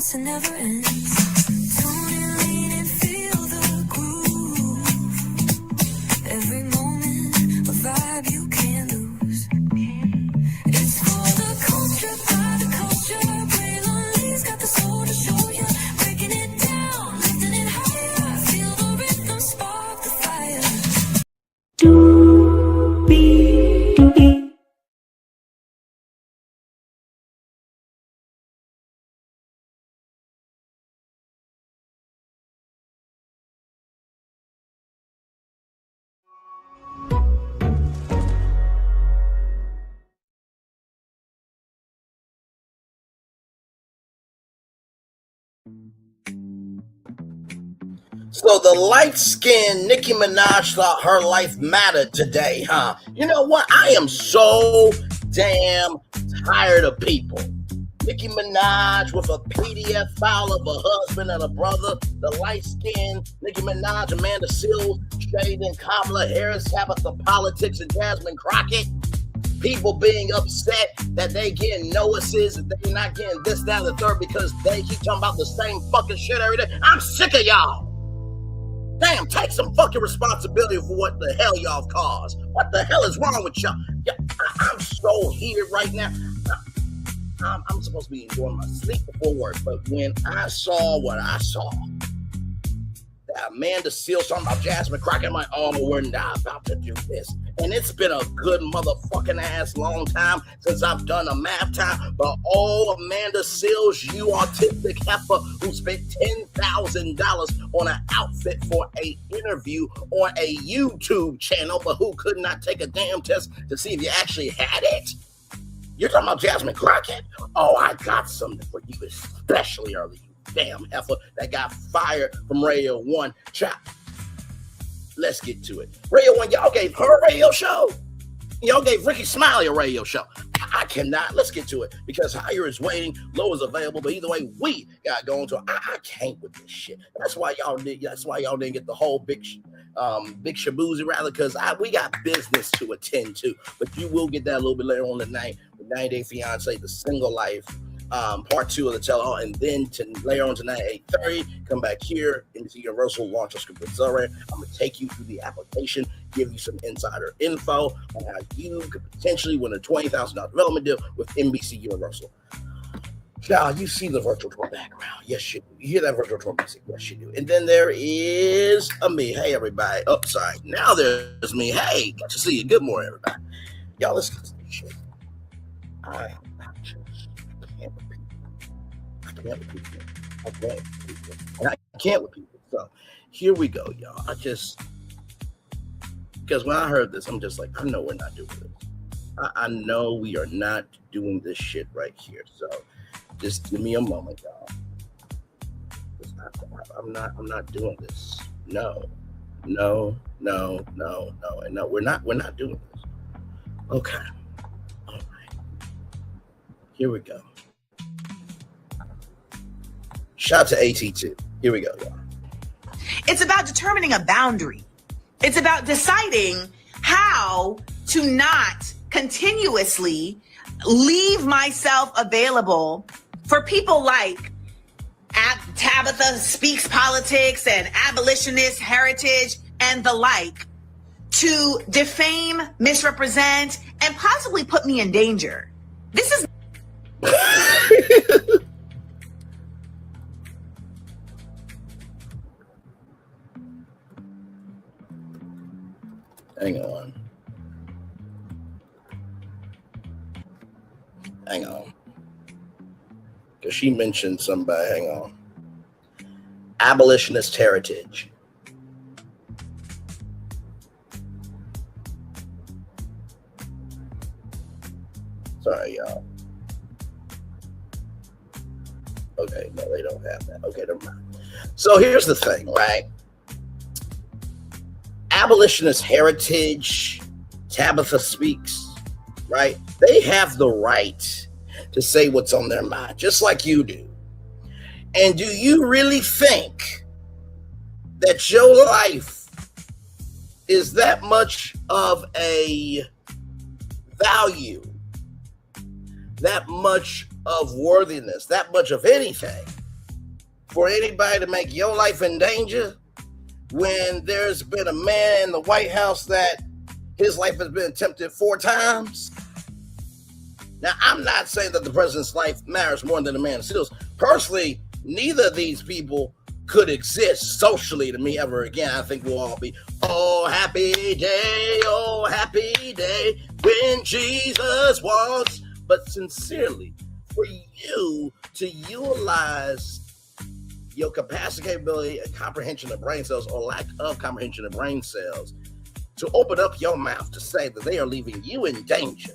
starts and never ends. Tone and lean and feel the groove. Every moment, a vibe you can't lose. It's for the culture, by the culture. Braylon got the soul to show you. Breaking it down, lifting it higher. Feel the rhythm, spark the fire. So the light-skinned Nicki Minaj thought her life mattered today, huh? You know what? I am so damn tired of people. Nicki Minaj with a PDF file of a husband and a brother. The light-skinned Nicki Minaj, Amanda Seales, Shaden, Kamala Harris, Tabitha Politics, and Jasmine Crockett. People being upset that they getting notices and they're not getting this, that, and the third because they keep talking about the same fucking shit every day. I'm sick of y'all. Damn, take some fucking responsibility for what the hell y'all caused. What the hell is wrong with y'all? I'm so heated right now. I'm supposed to be enjoying my sleep before work, but when I saw what I saw, that Amanda Seales talking about Jasmine Crockett, I'm like, oh, we're not about to do this. And it's been a good motherfucking ass long time since I've done a math time. But oh, Amanda Seales, you autistic heifer who spent $10,000 on an outfit for a interview on a YouTube channel, but who could not take a damn test to see if you actually had it. You're talking about Jasmine Crockett? Oh, I got something for you, especially early, you damn heifer that got fired from Radio 1. Chop. Let's get to it. Radio 1, y'all gave her a radio show. Y'all gave Ricky Smiley a radio show. I cannot. Let's get to it because higher is waiting, low is available. But either way, we got going to. I can't with this shit. That's why y'all didn't get the whole big shaboozy rather because we got business to attend to. But you will get that a little bit later on tonight with 90 Day Fiance, The Single Life. Part 2 of the tell-all, and then later on tonight at 8:30, come back here, NBC Universal launch a script accelerator. I'm going to take you through the application, give you some insider info on how you could potentially win a $20,000 development deal with NBC Universal. Child, you see the virtual tour background. Yes, you do. You hear that virtual tour music? Yes, you do. And then there is me. Hey, everybody. Oh, sorry. Now there's me. Hey, good to see you. Good morning, everybody. Y'all, let's get to this shit. I can't with people. And I can't with people. So here we go, y'all. Because when I heard this, I'm just like, I know we're not doing this. I know we are not doing this shit right here. So just give me a moment, y'all. I'm not doing this. No, and no, we're not doing this. Okay. All right. Here we go. Shout out to AT2. Here we go, y'all. It's about determining a boundary. It's about deciding how to not continuously leave myself available for people like Tabitha Speaks Politics and Abolitionist Heritage and the like to defame, misrepresent, and possibly put me in danger. This is... Hang on. Because she mentioned somebody. Hang on. Abolitionist heritage. Sorry, y'all. Okay, no, they don't have that. Okay, never mind. So here's the thing, right? Abolitionist heritage, Tabitha Speaks, right? They have the right to say what's on their mind, just like you do. And do you really think that your life is that much of a value, that much of worthiness, that much of anything, for anybody to make your life in danger when there's been a man in the White House that his life has been attempted 4 times? Now, I'm not saying that the president's life matters more than the man of seals. Personally, neither of these people could exist socially to me ever again. I think we'll all be, oh, happy day, when Jesus walks. But sincerely, for you to utilize your capacity, capability, and comprehension of brain cells, or lack of comprehension of brain cells, to open up your mouth to say that they are leaving you in danger.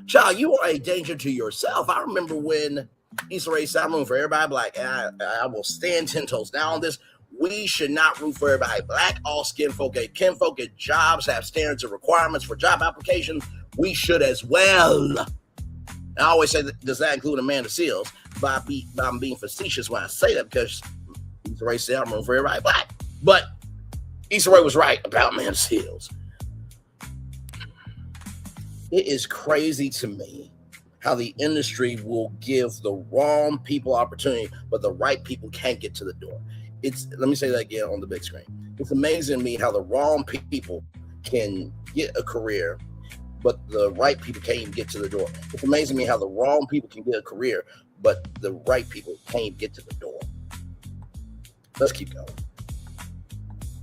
Child, you are a danger to yourself. I remember when Issa Rae said, "I'm rooting for everybody black," and I will stand 10 toes down on this. We should not root for everybody black. All skin folk get kinfolk, get jobs, have standards and requirements for job applications. We should as well. I always say, does that include Amanda Seals? But I'm being facetious when I say that, because Issa Rae said, "I'm rooting for everybody black." But Issa Rae was right about Amanda Seals. It is crazy to me how the industry will give the wrong people opportunity, but the right people can't get to the door. Let me say that again on the big screen. It's amazing to me how the wrong people can get a career, but the right people can't even get to the door. It's amazing to me how the wrong people can get a career, but the right people can't even get to the door. Let's keep going.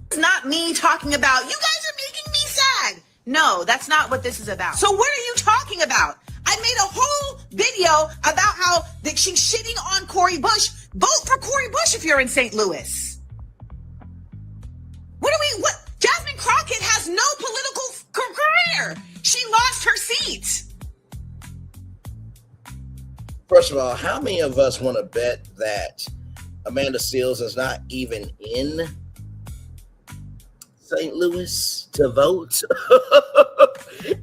It's not me talking about, you guys are making me sad. No, that's not what this is about. So what are you talking about? I made a whole video about how that she's shitting on Cori Bush. Vote for Cori Bush if you're in St. Louis. What? Jasmine Crockett has no political career. She lost her seat. First of all, how many of us want to bet that Amanda Seals is not even in St. Louis to vote?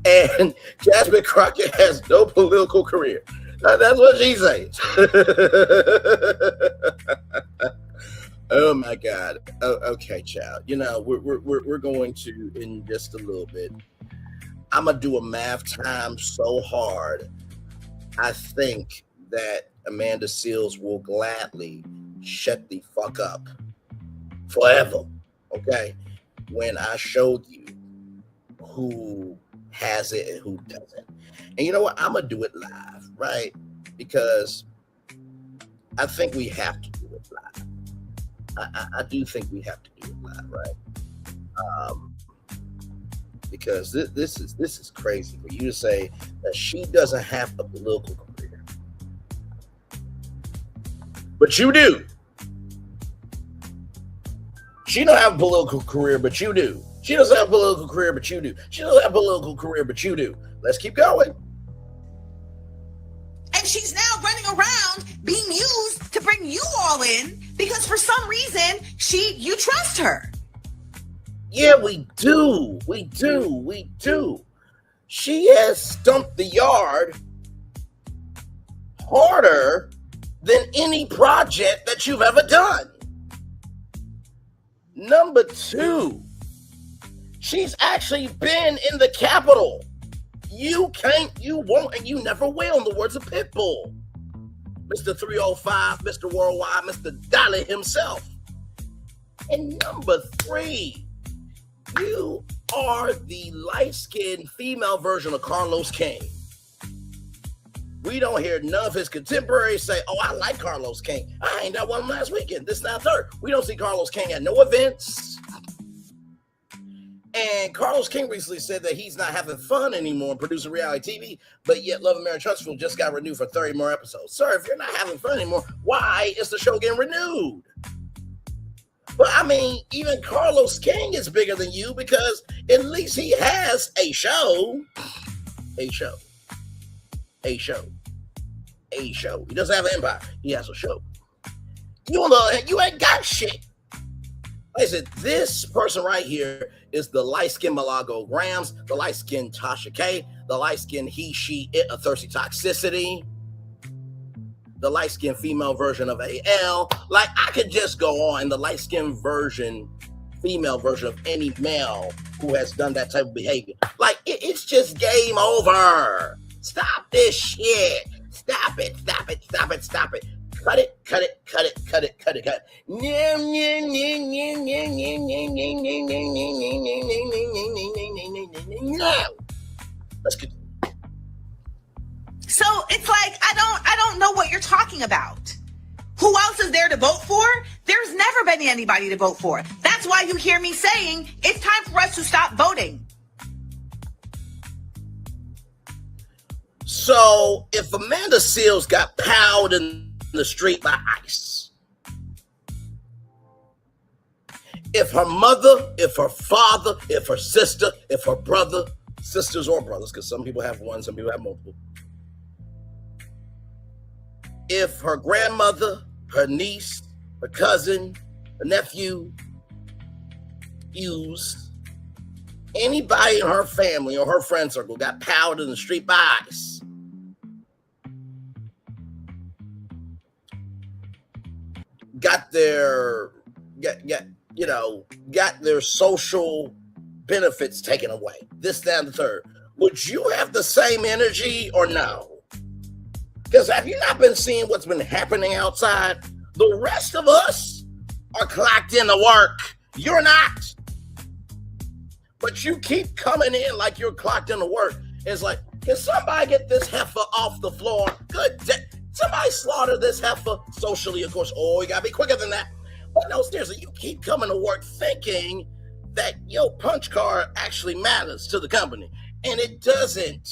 And Jasmine Crockett has no political career. That's what she says. Oh my God. Okay, child. You know, we're going to, in just a little bit, I'm gonna do a math time so hard. I think that Amanda Seals will gladly shut the fuck up forever. Okay, when I showed you who has it and who doesn't. And you know what? I'm gonna do it live, right? Because I think we have to do it live. I do think we have to do it live, right? Because this is crazy for you to say that she doesn't have a political career, but you do. She don't have a political career, but you do. She doesn't have a political career, but you do. She doesn't have a political career, but you do. Let's keep going. And she's now running around being used to bring you all in because for some reason you trust her. Yeah, we do. We do. She has stumped the yard harder than any project that you've ever done. Number 2, she's actually been in the Capitol. You can't, you won't, and you never will, in the words of Pitbull. Mr. 305, Mr. Worldwide, Mr. Dolly himself. And number 3, you are the light-skinned female version of Carlos King. We don't hear none of his contemporaries say, "Oh, I like Carlos King. I ain't that one last weekend. This, now, third." We don't see Carlos King at no events. And Carlos King recently said that he's not having fun anymore producing reality TV, but yet Love and Marriage Huntsville just got renewed for 30 more episodes. Sir, if you're not having fun anymore, why is the show getting renewed? But I mean, even Carlos King is bigger than you because at least he has a show. A show. He doesn't have an empire. He has a show. You on the other hand, you ain't got shit. Like I said, this person right here is the light-skinned Malago Grams, the light-skinned Tasha K, the light-skinned he, she, it, a thirsty toxicity, the light-skinned female version of AL. Like, I could just go on, the light-skinned version, female version of any male who has done that type of behavior. Like, it's just game over. Stop this shit. Stop it. Cut it, cut it, cut it, cut it, cut it, cut it. Let's get. So it's like I don't know what you're talking about. Who else is there to vote for? There's never been anybody to vote for. That's why you hear me saying it's time for us to stop voting. So if Amanda Seals got powed in the street by ICE, if her mother, if her father, if her sister, if her brother, sisters or brothers, because some people have one, some people have multiple, if her grandmother, her niece, her cousin, her nephew, anybody in her family or her friend circle got powed in the street by ICE, got their social benefits taken away, this, that, and the third, would you have the same energy or no? Because have you not been seeing what's been happening outside? The rest of us are clocked into work. You're not. But you keep coming in like you're clocked into work. It's like, can somebody get this heifer off the floor? Good day. Somebody slaughter this heifer socially, of course. Oh, you got to be quicker than that. But no, seriously, you keep coming to work thinking that your punch card actually matters to the company. And it doesn't.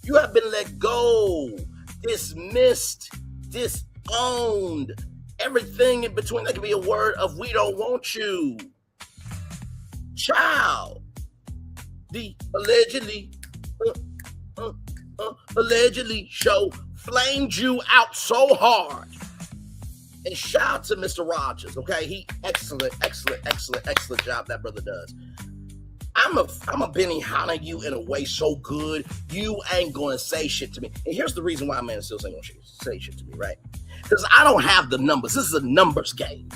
You have been let go, dismissed, disowned, everything in between. That could be a word of we don't want you. Child, the allegedly show flamed you out so hard. And shout out to Mr. Rogers, okay? He excellent job that brother does. I'm a Benny Hanna you in a way so good, you ain't gonna say shit to me. And here's the reason why Amanda Seals ain't gonna say shit to me, right? Because I don't have the numbers. This is a numbers game.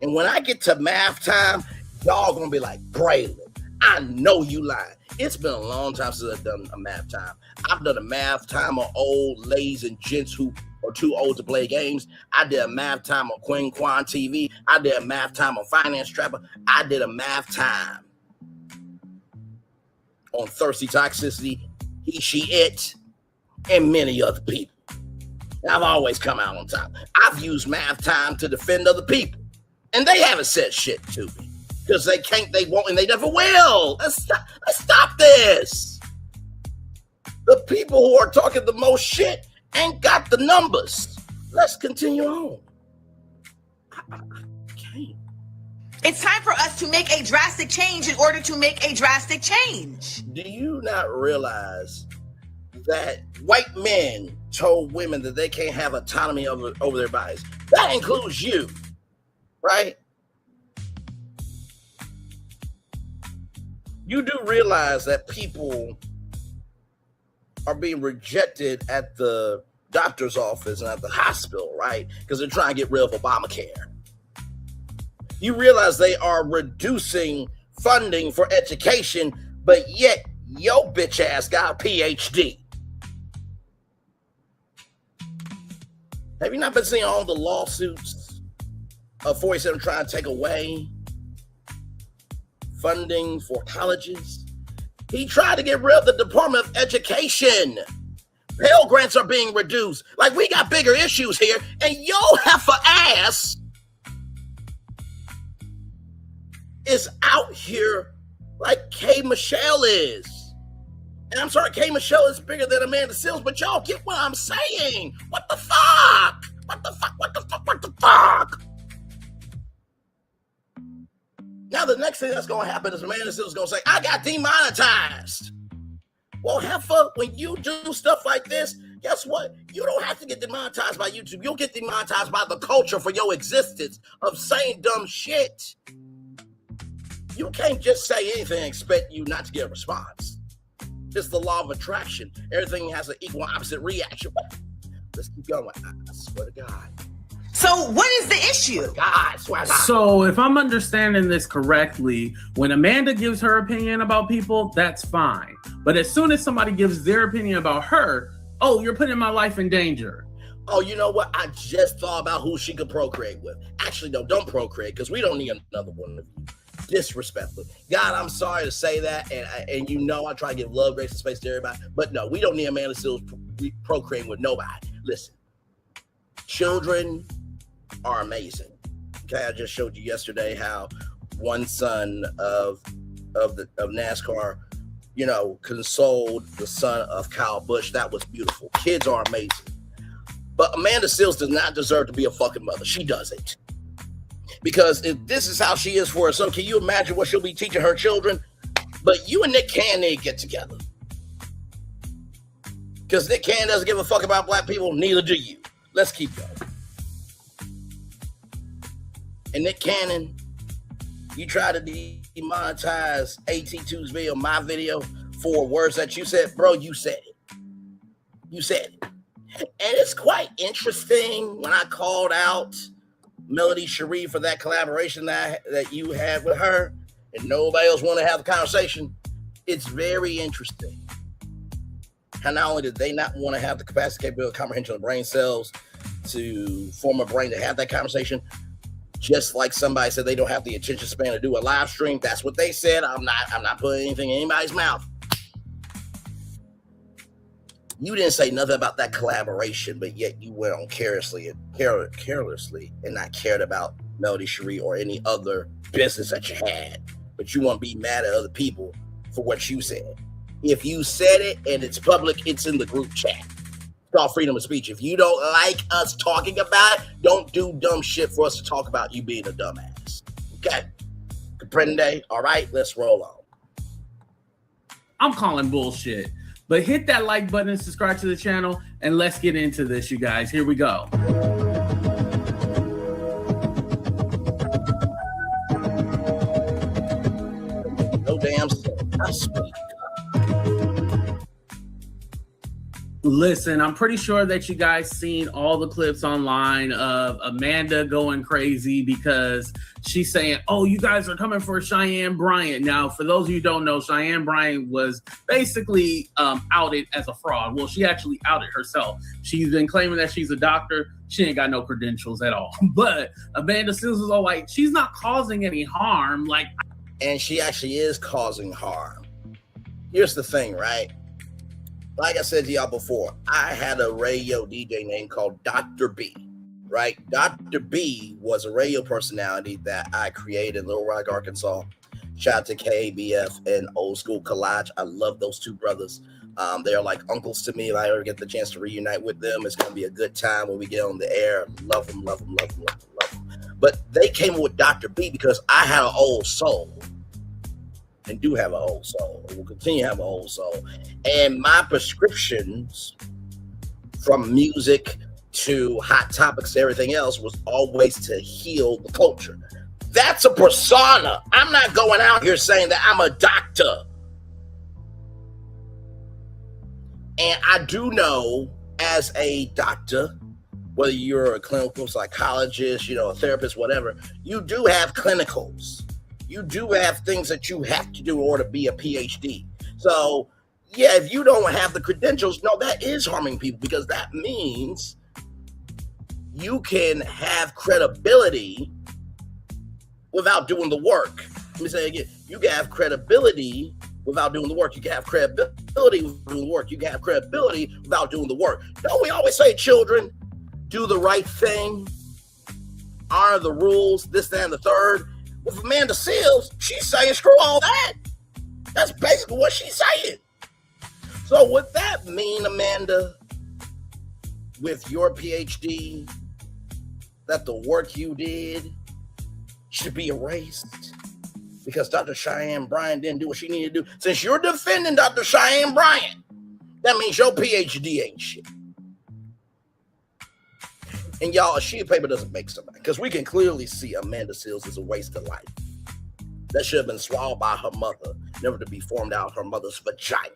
And when I get to math time, y'all gonna be like, Braylon, I know you lying. It's been a long time since I've done a math time. I've done a math time of old ladies and gents who are too old to play games. I did a math time on Queen Kwan TV. I did a math time on Finance Trapper. I did a math time on Thirsty Toxicity, He, She, It, and many other people. And I've always come out on top. I've used math time to defend other people, and they haven't said shit to me because they can't, they won't, and they never will. Let's stop this. The people who are talking the most shit ain't got the numbers. Let's continue on. I can't. It's time for us to make a drastic change in order to make a drastic change. Do you not realize that white men told women that they can't have autonomy over their bodies? That includes you, right? You do realize that people are being rejected at the doctor's office and at the hospital, right? Because they're trying to get rid of Obamacare. You realize they are reducing funding for education, but yet your bitch ass got a PhD. Have you not been seeing all the lawsuits of 47 trying to take away funding for colleges? He tried to get rid of the Department of Education. Pell Grants are being reduced. Like, we got bigger issues here, and yo heifer ass is out here like K. Michelle is. And I'm sorry, K. Michelle is bigger than Amanda Seals, but y'all get what I'm saying. What the fuck? What the fuck? What the fuck? What the fuck? Now the next thing that's going to happen is Amanda Seals is going to say, I got demonetized. Well, heifer, when you do stuff like this, guess what? You don't have to get demonetized by YouTube. You'll get demonetized by the culture for your existence of saying dumb shit. You can't just say anything and expect you not to get a response. It's the law of attraction. Everything has an equal opposite reaction. Let's keep going. I swear to God. So what is the issue? God, swear to God. So if I'm understanding this correctly, when Amanda gives her opinion about people, that's fine. But as soon as somebody gives their opinion about her, oh, you're putting my life in danger. Oh, you know what? I just thought about who she could procreate with. Actually, no, don't procreate because we don't need another one of you. Disrespectfully. God, I'm sorry to say that. And you know, I try to give love, grace, and space to everybody. But no, we don't need Amanda Seals procreating with nobody. Listen, children are amazing. Okay, I just showed you yesterday how one son of NASCAR, you know, consoled the son of Kyle Busch. That was beautiful. Kids are amazing. But Amanda Seals does not deserve to be a fucking mother. She doesn't. Because if this is how she is for her son, can you imagine what she'll be teaching her children? But you and Nick Cannon need to get together. Because Nick Cannon doesn't give a fuck about black people, neither do you. Let's keep going. And Nick Cannon, you try to demonetize AT2's video, my video, for words that you said. Bro, you said it. You said it. And it's quite interesting when I called out Melody Cherie for that collaboration that you had with her, and nobody else wanted to have the conversation. It's very interesting. How not only did they not want to have the capacity, capability, comprehension of brain cells to form a brain to have that conversation, just like somebody said they don't have the attention span to do a live stream. That's what they said. I'm not putting anything in anybody's mouth. You didn't say nothing about that collaboration, but yet you went on carelessly and not cared about Melody Cherie or any other business that you had. But you want to be mad at other people for what you said. If you said it and it's public, it's in the group chat. It's called freedom of speech. If you don't like us talking about it, don't do dumb shit for us to talk about you being a dumbass. Okay? Comprende? All right, let's roll on. I'm calling bullshit. But hit that like button and subscribe to the channel, and let's get into this, you guys. Here we go. No damn I speak. Listen, I'm pretty sure that you guys seen all the clips online of Amanda going crazy because she's saying, oh, you guys are coming for Cheyenne Bryant. Now, for those of you who don't know, Cheyenne Bryant was basically outed as a fraud. Well, she actually outed herself. She's been claiming that she's a doctor. She ain't got no credentials at all. But Amanda Seals was all like, she's not causing any harm. And she actually is causing harm. Here's the thing, right? Like I said to y'all before, I had a radio DJ name called Dr. B, right? Dr. B was a radio personality that I created in Little Rock, Arkansas. Shout out to KBF and Old School Collage. I love those two brothers. They're like uncles to me. If I ever get the chance to reunite with them, it's going to be a good time when we get on the air. Love them, love them, love them, love them, love them. But they came with Dr. B because I had an old soul. And do have an old soul. Will continue to have an old soul. And my prescriptions, from music to hot topics to everything else, was always to heal the culture. That's a persona. I'm not going out here saying that I'm a doctor. And I do know, as a doctor, whether you're a clinical psychologist, a therapist, whatever, you do have clinicals. You do have things that you have to do in order to be a PhD. So, yeah, if you don't have the credentials, no, that is harming people, because that means you can have credibility without doing the work. Let me say it again. You can have credibility without doing the work. You can have credibility without doing the work. You can have credibility without doing the work. Don't we always say, children, do the right thing, honor the rules, this, that, and the third? With Amanda Seals, she's saying screw all that. That's basically what she's saying. So would that mean, Amanda, with your PhD, that the work you did should be erased because Dr. Cheyenne Bryant didn't do what she needed to do? Since you're defending Dr. Cheyenne Bryant, that means your PhD ain't shit. And y'all, a sheet of paper doesn't make somebody, because we can clearly see Amanda Seals is a waste of life. That should have been swallowed by her mother, never to be formed out of her mother's vagina.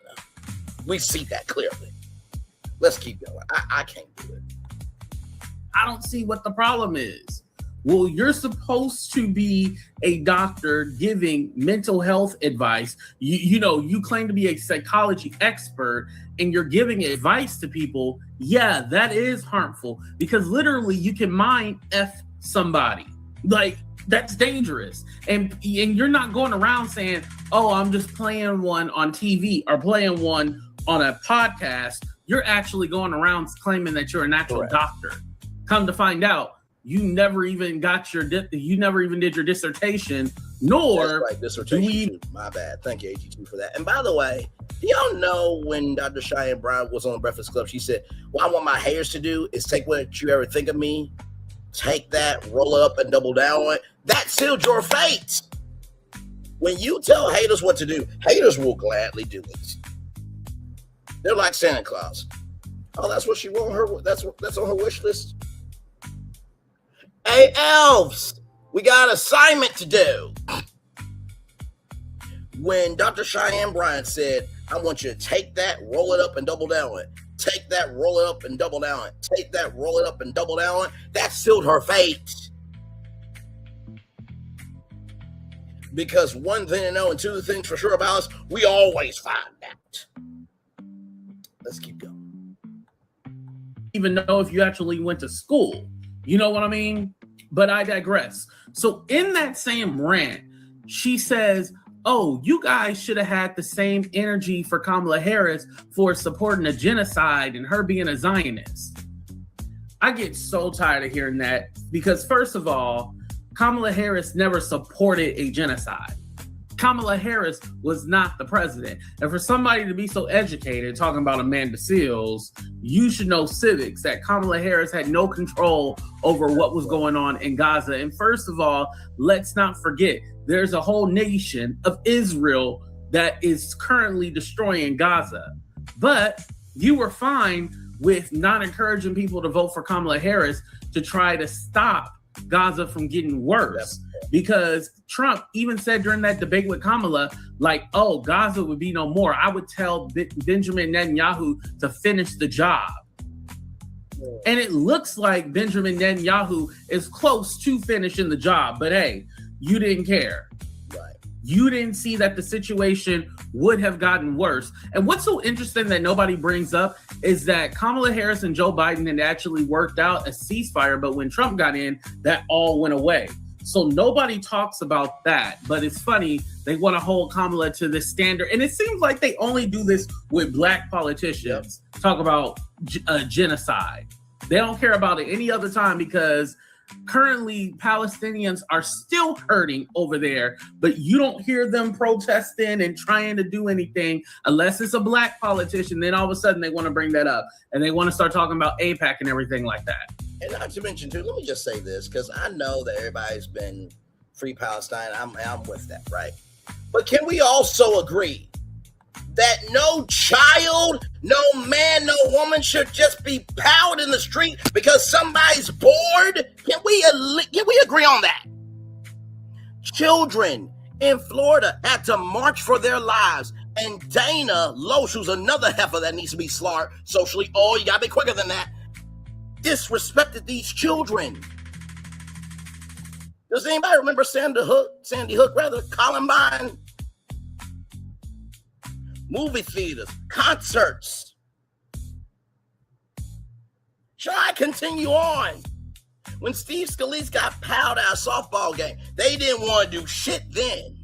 We see that clearly. Let's keep going. I can't do it. I don't see what the problem is. Well, you're supposed to be a doctor giving mental health advice. You claim to be a psychology expert, and you're giving advice to people yeah, that is harmful because literally you can mind F somebody. Like, that's dangerous. And you're not going around saying, oh, I'm just playing one on TV or playing one on a podcast. You're actually going around claiming that you're a natural Correct. doctor. Come to find out, you never even got you never even did your dissertation, nor That's right, dissertation too. My bad. Thank you, AG2, for that. And by the way, do y'all know when Dr. Cheyenne Brown was on the Breakfast Club, she said, what I want my haters to do is take what you ever think of me, take that, roll it up, and double down on it. That sealed your fate. When you tell haters what to do, haters will gladly do it. They're like Santa Claus. Oh, that's what she want her. That's on her wish list. Hey, elves, we got an assignment to do. When Dr. Cheyenne Bryant said, I want you to take that, roll it up, and double down on it. Take that, roll it up, and double down on it. Take that, roll it up, and double down on it. That sealed her fate. Because one thing to know and two things for sure about us, we always find out. Let's keep going. Even know if you actually went to school. You know what I mean? But I digress. So in that same rant, she says, oh, you guys should have had the same energy for Kamala Harris for supporting a genocide and her being a Zionist. I get so tired of hearing that because, first of all, Kamala Harris never supported a genocide. Kamala Harris was not the president. And for somebody to be so educated talking about Amanda Seals, you should know civics, that Kamala Harris had no control over what was going on in Gaza. And first of all, let's not forget, there's a whole nation of Israel that is currently destroying Gaza. But you were fine with not encouraging people to vote for Kamala Harris to try to stop Gaza from getting worse. Because Trump even said during that debate with Kamala, like, oh, Gaza would be no more. I would tell Benjamin Netanyahu to finish the job. And it looks like Benjamin Netanyahu is close to finishing the job. But hey, you didn't care. Right. You didn't see that the situation would have gotten worse. And what's so interesting that nobody brings up is that Kamala Harris and Joe Biden had actually worked out a ceasefire. But when Trump got in, that all went away. So nobody talks about that, but it's funny. They want to hold Kamala to this standard. And it seems like they only do this with black politicians. Yep. Talk about genocide. They don't care about it any other time because currently Palestinians are still hurting over there, but you don't hear them protesting and trying to do anything unless it's a black politician. Then all of a sudden they want to bring that up and they want to start talking about AIPAC and everything like that. And not to mention, too, let me just say this, because I know that everybody's been free Palestine. I'm with that, right? But can we also agree that no child, no man, no woman should just be piled in the street because somebody's bored? Can we agree on that? Children in Florida had to march for their lives. And Dana Loesch, who's another heifer that needs to be slaughtered socially, oh, you got to be quicker than that, disrespected these children. Does anybody remember Sandy Hook, Columbine? Movie theaters, concerts. Shall I continue on? When Steve Scalise got piled at a softball game, they didn't want to do shit then.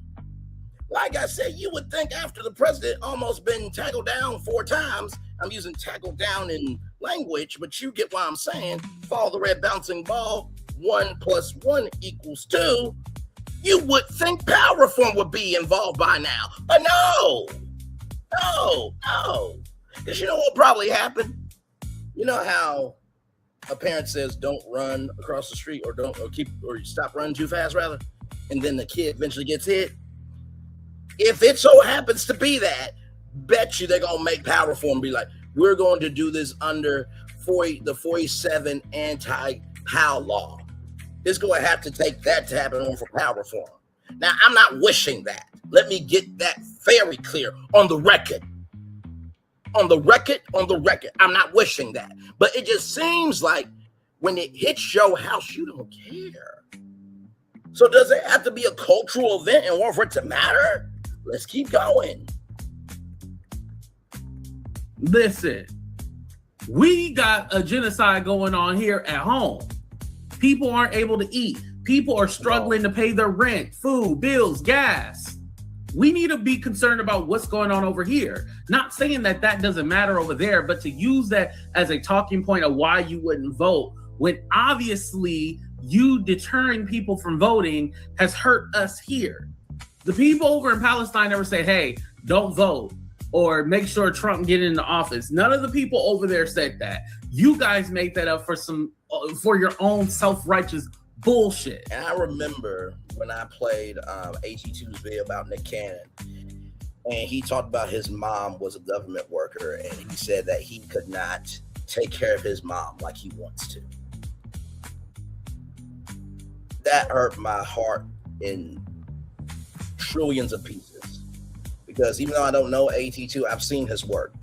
Like I said, you would think after the president almost been tackled down 4 times, I'm using tackled down in language, but you get what I'm saying. Follow the red bouncing ball, 1 + 1 = 2. You would think power reform would be involved by now, but no. Because you know what probably happened? You know how a parent says don't run across the street or stop running too fast rather, and then the kid eventually gets hit? If it so happens to be that, bet you they're gonna make power reform be like, we're going to do this under the 47 anti-POW law. It's going to have to take that to happen on for power reform. Now, I'm not wishing that. Let me get that very clear on the record. On the record, I'm not wishing that. But it just seems like when it hits your house, you don't care. So does it have to be a cultural event in order for it to matter? Let's keep going. Listen, We got a genocide going on here at home. People aren't able to eat. People are struggling to pay their rent, food, bills, gas. We need to be concerned about what's going on over here. Not saying that that doesn't matter over there, but to use that as a talking point of why you wouldn't vote, when obviously you deterring people from voting has hurt us here. The people over in Palestine never say, hey, don't vote or make sure Trump get into office. None of the people over there said that. You guys made that up for your own self-righteous bullshit. And I remember when I played AT2's video about Nick Cannon, and he talked about his mom was a government worker, and he said that he could not take care of his mom like he wants to. That hurt my heart in trillions of pieces, because even though I don't know AT2, I've seen his work,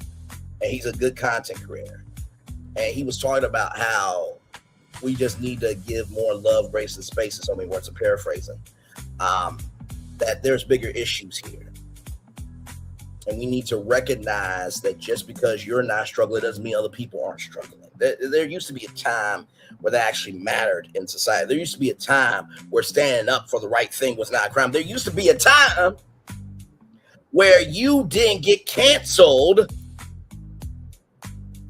and he's a good content creator. And he was talking about how we just need to give more love, grace, and space, in so many words, I'm paraphrasing, that there's bigger issues here. And we need to recognize that just because you're not struggling doesn't mean other people aren't struggling. There used to be a time where that actually mattered in society. There used to be a time where standing up for the right thing was not a crime. There used to be a time where you didn't get canceled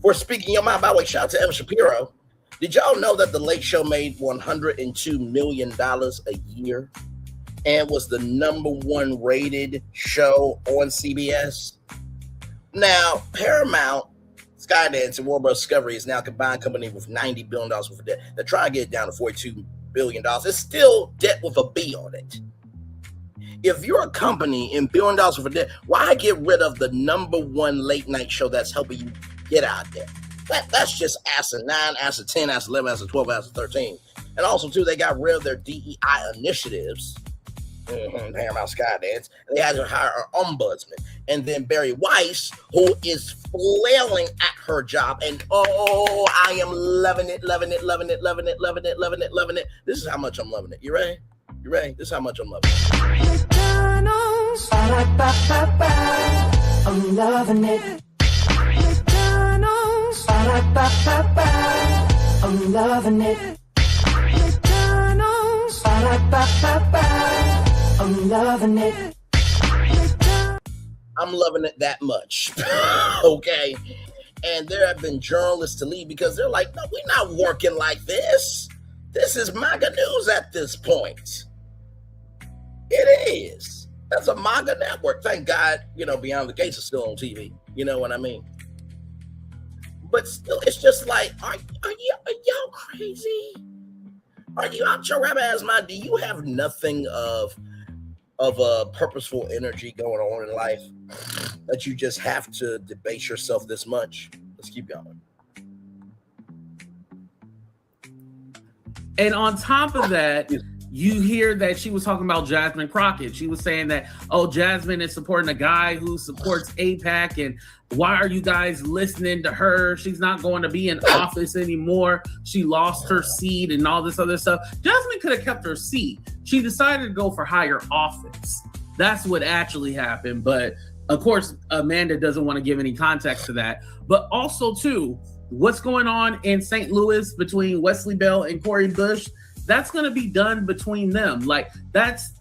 for speaking your mind. By the way, shout out to Evan Shapiro. Did y'all know that The Late Show made $102 million a year and was the #1 rated show on CBS? Now, Paramount, Skydance, and Warner Bros. Discovery is now a combined company with $90 billion worth of debt. They're trying to get it down to $42 billion. It's still debt with a B on it. If you're a company in $1 billion worth of debt, why get rid of the #1 late night show that's helping you get out there? That's just ASA 9, ASA 10, ASA 11, ASA 12, ASA 13. And also, too, they got rid of their DEI initiatives. Paramount Skydance. And they had to hire an ombudsman. And then Barry Weiss, who is flailing at her job. And, I am loving it, loving it, loving it, loving it, loving it, loving it, loving it. This is how much I'm loving it. You ready? You ready? This is how much I'm loving it. McDonald's, I'm loving it. McDonald's, I'm loving it. McDonald's, I'm loving it. I'm loving it that much. Okay. And there have been journalists to leave because they're like, no, we're not working like this. This is MAGA news at this point. It is. That's a MAGA network. Thank God, Beyond the Gates is still on TV. You know what I mean? But still, it's just like, are y'all crazy? Are you out your rabbit ass mind? Do you have nothing of a purposeful energy going on in life that you just have to debase yourself this much? Let's keep going. And on top of that, you hear that she was talking about Jasmine Crockett. She was saying that, Jasmine is supporting a guy who supports AIPAC, and why are you guys listening to her? She's not going to be in office anymore. She lost her seat and all this other stuff. Jasmine could have kept her seat. She decided to go for higher office. That's what actually happened. But of course, Amanda doesn't want to give any context to that. But also, too, what's going on in St. Louis between Wesley Bell and Cori Bush, that's going to be done between them. Like, that's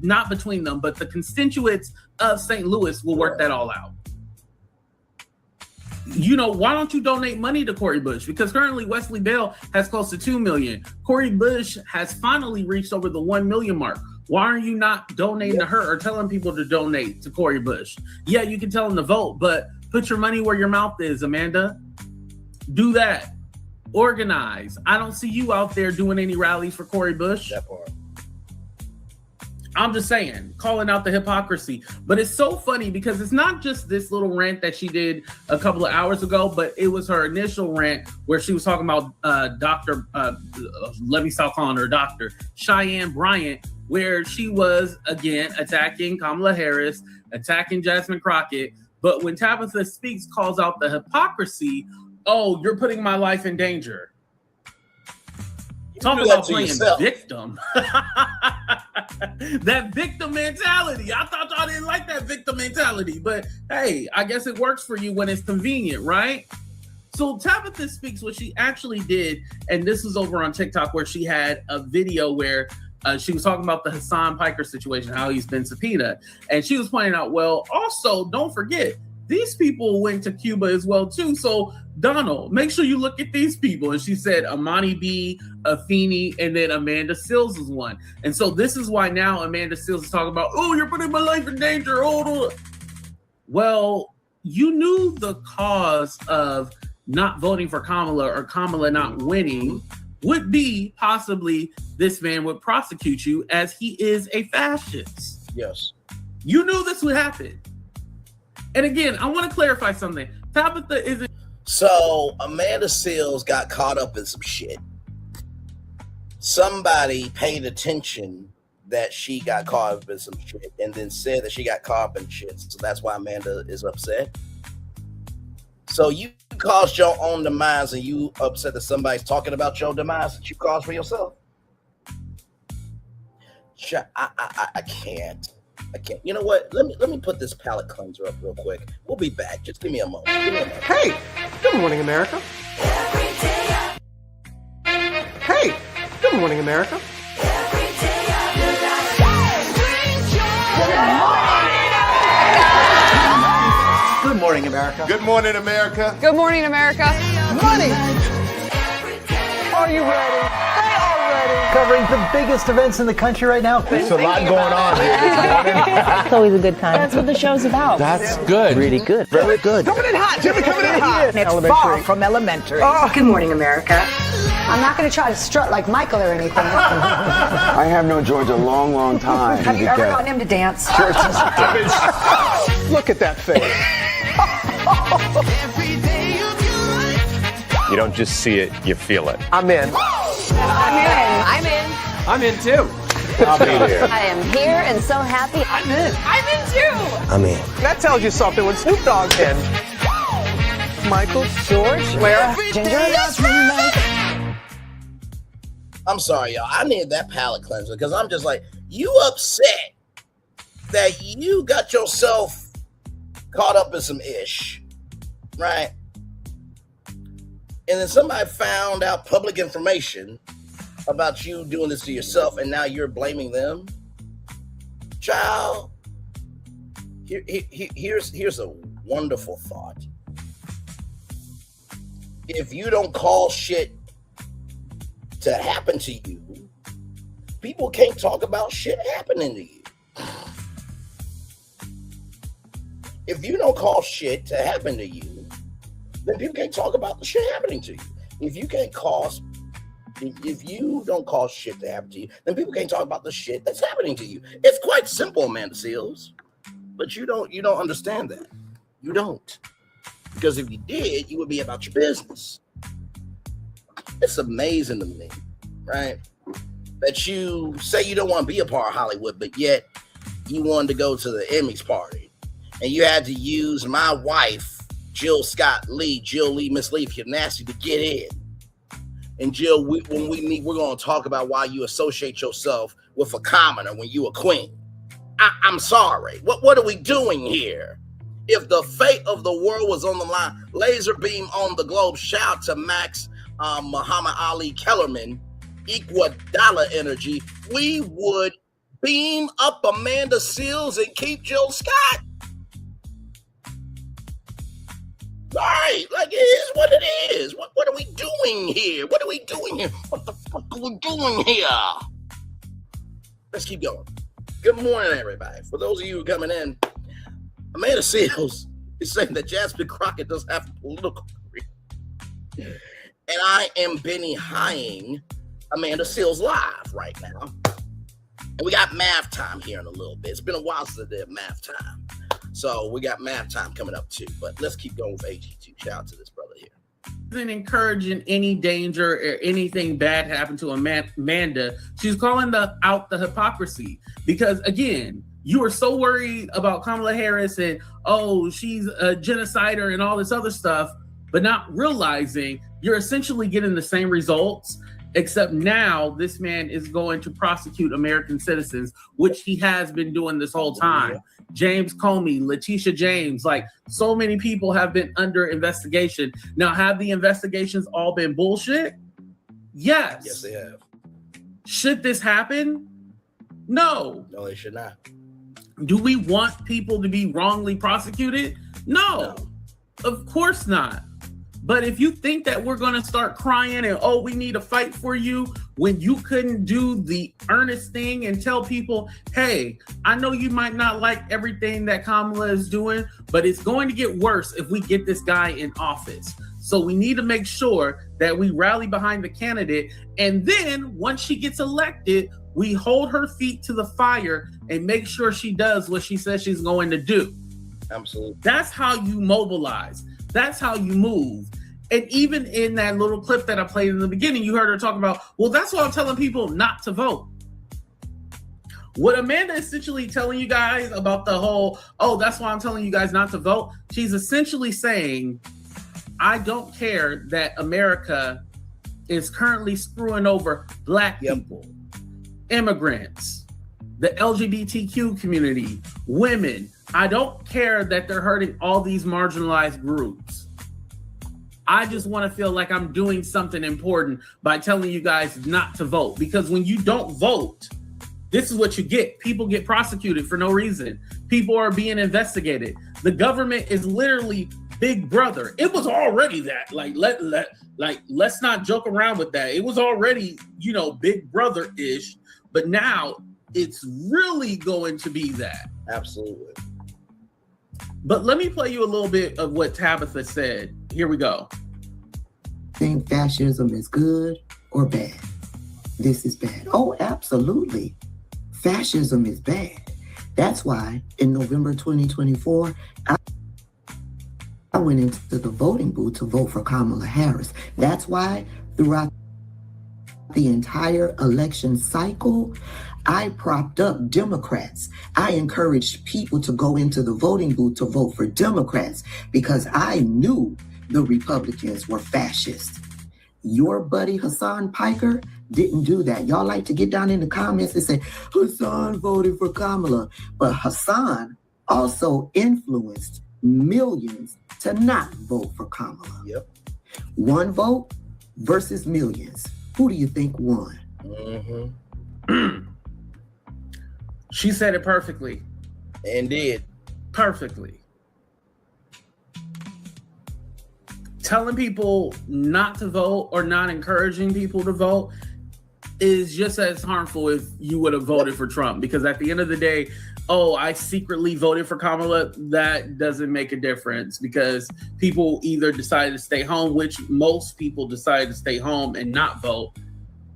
not between them, but the constituents of St. Louis will work that all out. Why don't you donate money to Cori Bush? Because currently Wesley Bell has close to 2 million. Cori Bush has finally reached over the 1 million mark. Why are you not donating to her or telling people to donate to Cori Bush? Yeah, you can tell them to vote, but put your money where your mouth is, Amanda. Do that. Organize. I don't see you out there doing any rallies for Cori Bush. That part. I'm just saying, calling out the hypocrisy. But it's so funny because it's not just this little rant that she did a couple of hours ago, but it was her initial rant where she was talking about let me stop calling her Dr. Cheyenne Bryant, where she was, again, attacking Kamala Harris, attacking Jasmine Crockett. But when Tabitha Speaks calls out the hypocrisy, you're putting my life in danger. Talk about playing victim. That victim mentality. I thought y'all didn't like that victim mentality, but hey, I guess it works for you when it's convenient, right? So Tabitha Speaks, what she actually did, and this was over on TikTok where she had a video where she was talking about the Hassan Piker situation, how he's been subpoenaed. And she was pointing out, well, also don't forget, these people went to Cuba as well too. So Donald, make sure you look at these people. And she said Amani B, Afeni, and then Amanda Seales is one. And so this is why now Amanda Seales is talking about, oh, you're putting my life in danger. Oh, well, you knew the cause of not voting for Kamala or Kamala not winning would be possibly this man would prosecute you as he is a fascist. Yes. You knew this would happen. And again, I want to clarify something. Tabitha isn't. So Amanda Seales got caught up in some shit. Somebody paid attention that she got caught up in some shit and then said that she got caught up in shit. So that's why Amanda is upset. So you caused your own demise and you upset that somebody's talking about your demise that you caused for yourself? I can't. You know what? Let me put this palate cleanser up real quick. We'll be back. Just give me a moment. Hey, good morning, America. Hey, good morning, America. Good morning, America. Good morning, America. Good morning, America. Money. Are you ready? They are ready. Covering the biggest events in the country right now. There's a lot going on here this morning. It's always a good time. That's what the show's about. That's good. Really good. Very good. Coming in hot. Jimmy coming in hot. It's far from elementary. Good morning, America. I'm not going to try to strut like Michael or anything. I have known George a long, long time. Have you ever gotten him to dance? Look at that face. You don't just see it, you feel it. I'm in. I'm in. I'm in too. I'll be there. I am here and so happy. I'm in too. I'm in. That tells you something when Snoop Dogg's in. Michael, George, where? Ginger. I'm sorry, y'all. I need that palate cleanser because I'm just like, you upset that you got yourself caught up in some ish, right? And then somebody found out public information about you doing this to yourself, and now you're blaming them. Child, here's a wonderful thought. If you don't call shit to happen to you, people can't talk about shit happening to you. If you don't call shit to happen to you, then people can't talk about the shit happening to you. If you don't cause shit to happen to you, then people can't talk about the shit that's happening to you. It's quite simple, Amanda Seales. But you don't understand that. You don't. Because if you did, you would be about your business. It's amazing to me, right? That you say you don't want to be a part of Hollywood, but yet you wanted to go to the Emmys party. And you had to use my wife, Jill Lee, Miss Lee, if you're nasty, to get in. And Jill, when we meet, we're going to talk about why you associate yourself with a commoner when you a queen. I'm sorry. What are we doing here? If the fate of the world was on the line, laser beam on the globe, shout to Max Muhammad Ali Kellerman, Iguodala energy, we would beam up Amanda Seales and keep Jill Scott. Sorry, like it is what it is. What are we doing here? What the fuck are we doing here? Let's keep going. Good morning, everybody. For those of you coming in, Amanda Seales is saying that Jasmine Crockett doesn't have a political career. And I am Benny Hying Amanda Seales live right now. And we got math time here in a little bit. It's been a while since I did math time. So we got math time coming up too. But let's keep going with AG2. Shout out to this brother here. Isn't encouraging any danger or anything bad happen to Amanda. She's calling out the hypocrisy because, again, you are so worried about Kamala Harris and, oh, she's a genocider and all this other stuff, but not realizing you're essentially getting the same results Except now this man is going to prosecute American citizens, which he has been doing this whole time. James Comey, Letitia James, like so many people have been under investigation. Now, have the investigations all been bullshit? Yes. Yes, they have. Should this happen? No. No, they should not. Do we want people to be wrongly prosecuted? No. Of course not. But if you think that we're going to start crying and, oh, we need to fight for you when you couldn't do the earnest thing and tell people, hey, I know you might not like everything that Kamala is doing, but it's going to get worse if we get this guy in office. So we need to make sure that we rally behind the candidate. And then once she gets elected, we hold her feet to the fire and make sure she does what she says she's going to do. Absolutely. That's how you mobilize. That's how you move. And even in that little clip that I played in the beginning, you heard her talk about, well, that's why I'm telling people not to vote. What Amanda is essentially telling you guys about the whole, oh, that's why I'm telling you guys not to vote. She's essentially saying, I don't care that America is currently screwing over Black people, immigrants, the LGBTQ community, women. I don't care that they're hurting all these marginalized groups. I just want to feel like I'm doing something important by telling you guys not to vote. Because when you don't vote, this is what you get. People get prosecuted for no reason. People are being investigated. The government is literally Big Brother. It was already that. Let's not joke around with that. It was already, Big Brother-ish, but now it's really going to be that. Absolutely. But let me play you a little bit of what Tabitha said. Here we go. Think fascism is good or bad? This is bad. Oh, absolutely. Fascism is bad. That's why in November 2024, I went into the voting booth to vote for Kamala Harris. That's why throughout the entire election cycle, I propped up Democrats. I encouraged people to go into the voting booth to vote for Democrats because I knew the Republicans were fascist. Your buddy Hassan Piker didn't do that. Y'all like to get down in the comments and say, Hassan voted for Kamala. But Hassan also influenced millions to not vote for Kamala. Yep. One vote versus millions. Who do you think won? Mm-hmm. She said it perfectly. Indeed. Perfectly. Telling people not to vote or not encouraging people to vote is just as harmful if you would have voted for Trump. Because at the end of the day, oh, I secretly voted for Kamala, that doesn't make a difference because people either decided to stay home, which most people decided to stay home and not vote,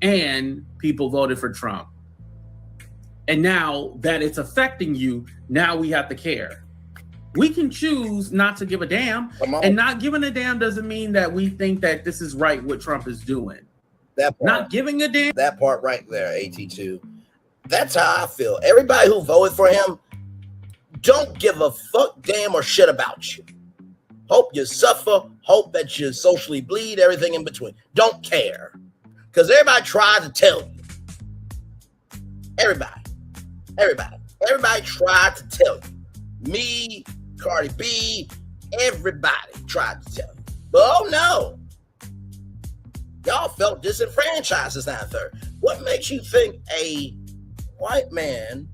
and people voted for Trump. And now that it's affecting you, now we have to care. We can choose not to give a damn, and not giving a damn doesn't mean that we think that this is right what Trump is doing. That part, not giving a damn. That part right there, AT2. That's how I feel. Everybody who voted for him don't give a fuck, damn, or shit about you. Hope you suffer. Hope that you socially bleed, everything in between. Don't care. Because everybody tried to tell you. Everybody tried to tell you. Me, Cardi B, everybody tried to tell you. But oh no. Y'all felt disenfranchised this time third. What makes you think a white man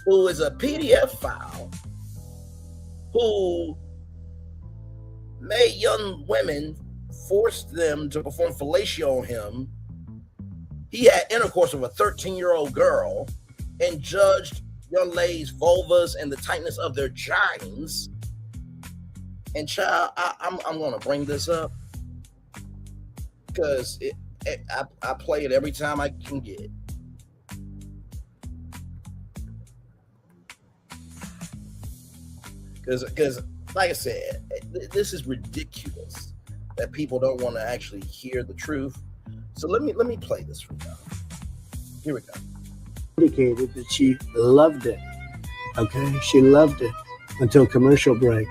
who is a PDF file, who made young women, forced them to perform fellatio on him, he had intercourse with a 13-year-old girl and judged young ladies' vulvas and the tightness of their gines. And child, I'm going to bring this up because I play it every time I can get it. Because, like I said, this is ridiculous that people don't want to actually hear the truth. So let me play this for you. Here we go. Indicated that she loved it. Okay, she loved it until commercial break.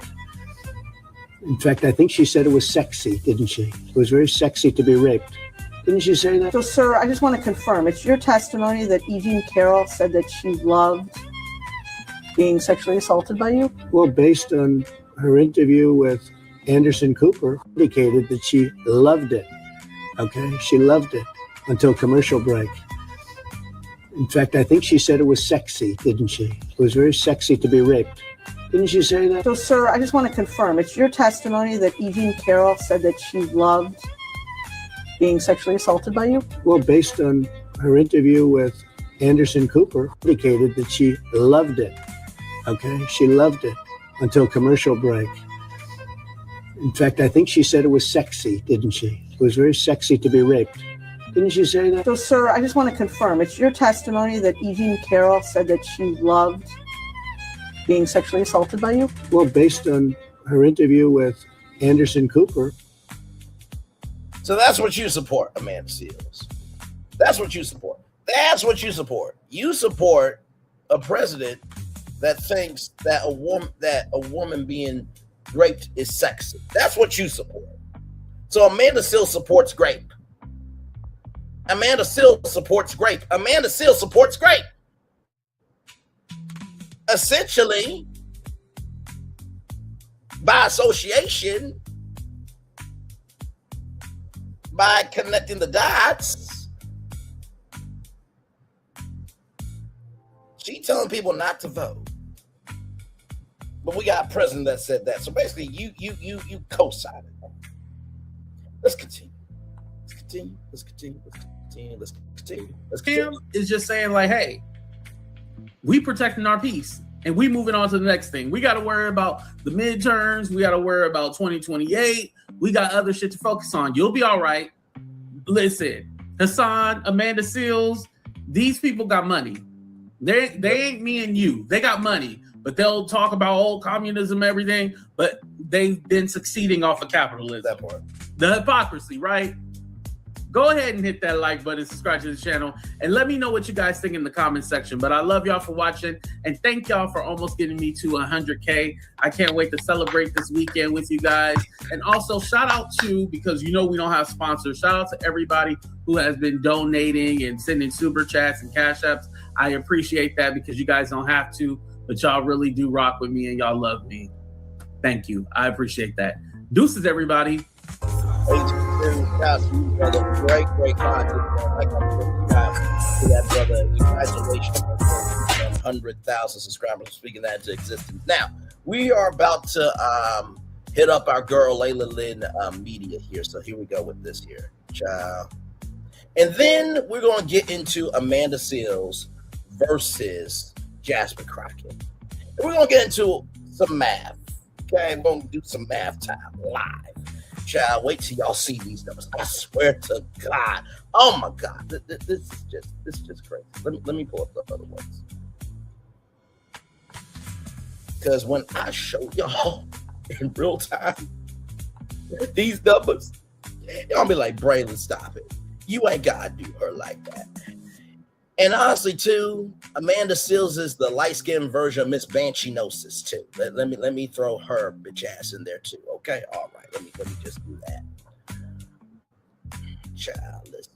In fact, I think she said it was sexy, didn't she? It was very sexy to be raped. Didn't she say that? So, sir, I just want to confirm. It's your testimony that E. Jean Carroll said that she loved being sexually assaulted by you? Well, based on her interview with Anderson Cooper, indicated that she loved it. Okay, she loved it until commercial break. In fact, I think she said it was sexy, didn't she? It was very sexy to be raped. Didn't she say that? So, sir, I just want to confirm. It's your testimony that E. Jean Carroll said that she loved being sexually assaulted by you? Well, based on her interview with Anderson Cooper, indicated that she loved it. Okay, she loved it until commercial break. In fact, I think she said it was sexy, didn't she? It was very sexy to be raped. Didn't she say that? So, sir, I just want to confirm. It's your testimony that E. Jean Carroll said that she loved being sexually assaulted by you? Well, based on her interview with Anderson Cooper. So that's what you support, Amanda Seals. That's what you support. That's what you support. You support a president that thinks that a woman being raped is sexy. That's what you support. So Amanda Seals supports grape. Amanda Seals supports grape. Amanda Seals supports grape. Essentially, by association, by connecting the dots, she telling people not to vote. But we got a president that said that. So basically, you co-sign it. Let's continue. Let's continue. Let's continue. Let's continue. Let's continue. Let's continue. Him is just saying like, hey, we protecting our peace and we moving on to the next thing. We got to worry about the midterms. We got to worry about 2028. We got other shit to focus on. You'll be all right. Listen, Hassan, Amanda Seals, these people got money. They ain't me and you. They got money, but they'll talk about old communism, everything, but they've been succeeding off of capitalism. That part. The hypocrisy, right? Go ahead and hit that like button, subscribe to the channel, and let me know what you guys think in the comment section. But I love y'all for watching, and thank y'all for almost getting me to 100K. I can't wait to celebrate this weekend with you guys. And also, shout out to, because you know we don't have sponsors, shout out to everybody who has been donating and sending super chats and cash apps. I appreciate that because you guys don't have to, but y'all really do rock with me and y'all love me. Thank you. I appreciate that. Deuces, everybody. Great content. Like I said, you guys, to that brother, congratulations on 100,000 subscribers, speaking that into existence. Now, we are about to hit up our girl Layla Lynn Media here. So here we go with this here. Ciao. And then we're going to get into Amanda Seals versus Jasmine Crockett. And we're going to get into some math. Okay, we're going to do some math time live. Child, wait till y'all see these numbers. I swear to God. Oh my God. This is just crazy. Let me pull up the other ones. Because when I show y'all in real time these numbers, y'all be like, Braylon, stop it. You ain't gotta do her like that. And honestly, too, Amanda Seals is the light-skinned version of Miss Banshee-nosis, too. Let me throw her bitch ass in there, too. Okay? All right. Let me just do that. Child, listen.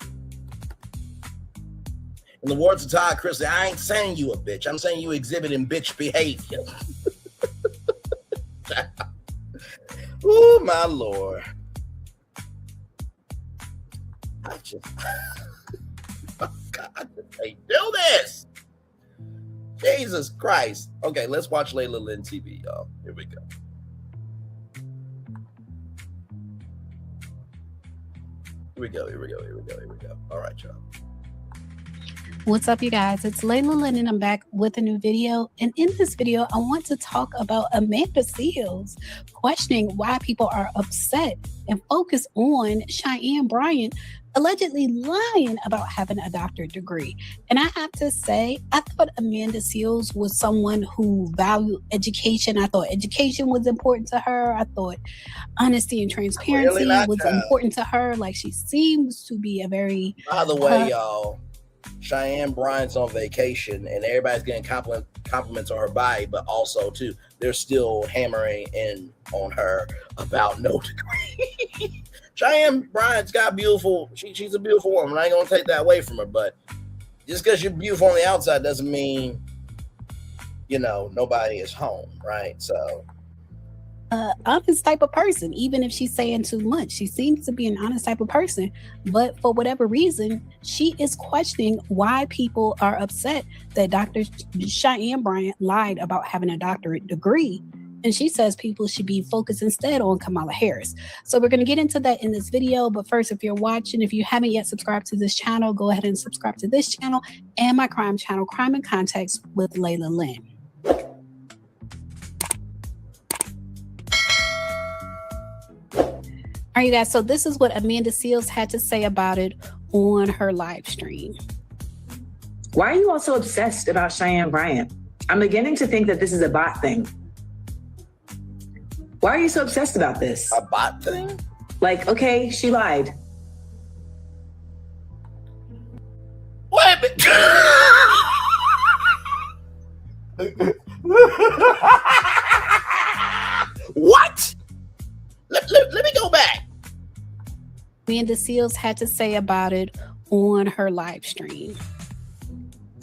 In the words of Todd Chrisley, I ain't saying you a bitch. I'm saying you exhibiting bitch behavior. Oh, my Lord. I just... God, they do this. Jesus Christ. Okay, let's watch Layla Lynn TV, y'all. Here we go. Here we go. All right, y'all. What's up, you guys? It's Layla Lynn, and I'm back with a new video. And in this video, I want to talk about Amanda Seals questioning why people are upset and focus on Cheyenne Bryant allegedly lying about having a doctorate degree. And I have to say, I thought Amanda Seals was someone who valued education. I thought education was important to her. I thought honesty and transparency was important to her. Like, she seems to be a very... By the way, y'all, Cheyenne Bryant's on vacation and everybody's getting compliments on her body, but also too, they're still hammering in on her about no degree. Cheyenne Bryant's got beautiful. She's a beautiful woman. I ain't gonna take that away from her, but just because you're beautiful on the outside doesn't mean, nobody is home, right? So. Honest type of person, even if she's saying too much. She seems to be an honest type of person, but for whatever reason, she is questioning why people are upset that Dr. Cheyenne Bryant lied about having a doctorate degree. And she says people should be focused instead on Kamala Harris. So we're going to get into that in this video. But first, if you're watching, if you haven't yet subscribed to this channel, go ahead and subscribe to this channel and my crime channel, Crime in Context with Layla Lynn. All right, you guys, so this is what Amanda Seales had to say about it on her live stream. Why are you all so obsessed about Cheyenne Bryant? I'm beginning to think that this is a bot thing. Why are you so obsessed about this? A bot thing? Like, okay, she lied. Wait a minute. What? Let me go back. Amanda Seales had to say about it on her live stream.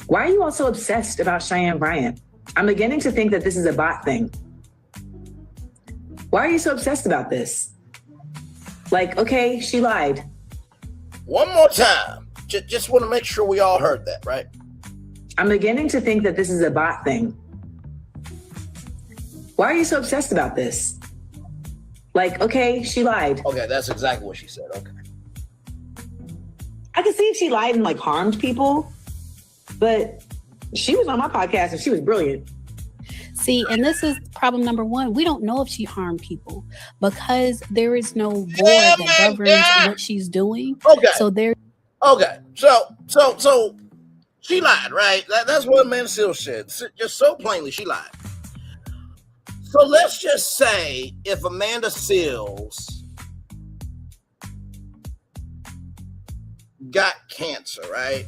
Why are you all so obsessed about Cheyenne Bryant? I'm beginning to think that this is a bot thing. Why are you so obsessed about this? Like, okay, she lied. One more time. Just want to make sure we all heard that, right? I'm beginning to think that this is a bot thing. Why are you so obsessed about this? Like, okay, she lied. Okay, that's exactly what she said. Okay. I can see if she lied and like harmed people, but she was on my podcast and she was brilliant. See, and this is problem number one. We don't know if she harmed people because there is no board that governs what she's doing. Okay. So there. Okay. So she lied, right? That's what Amanda Seales said. Just so plainly, she lied. So let's just say if Amanda Seales got cancer, right?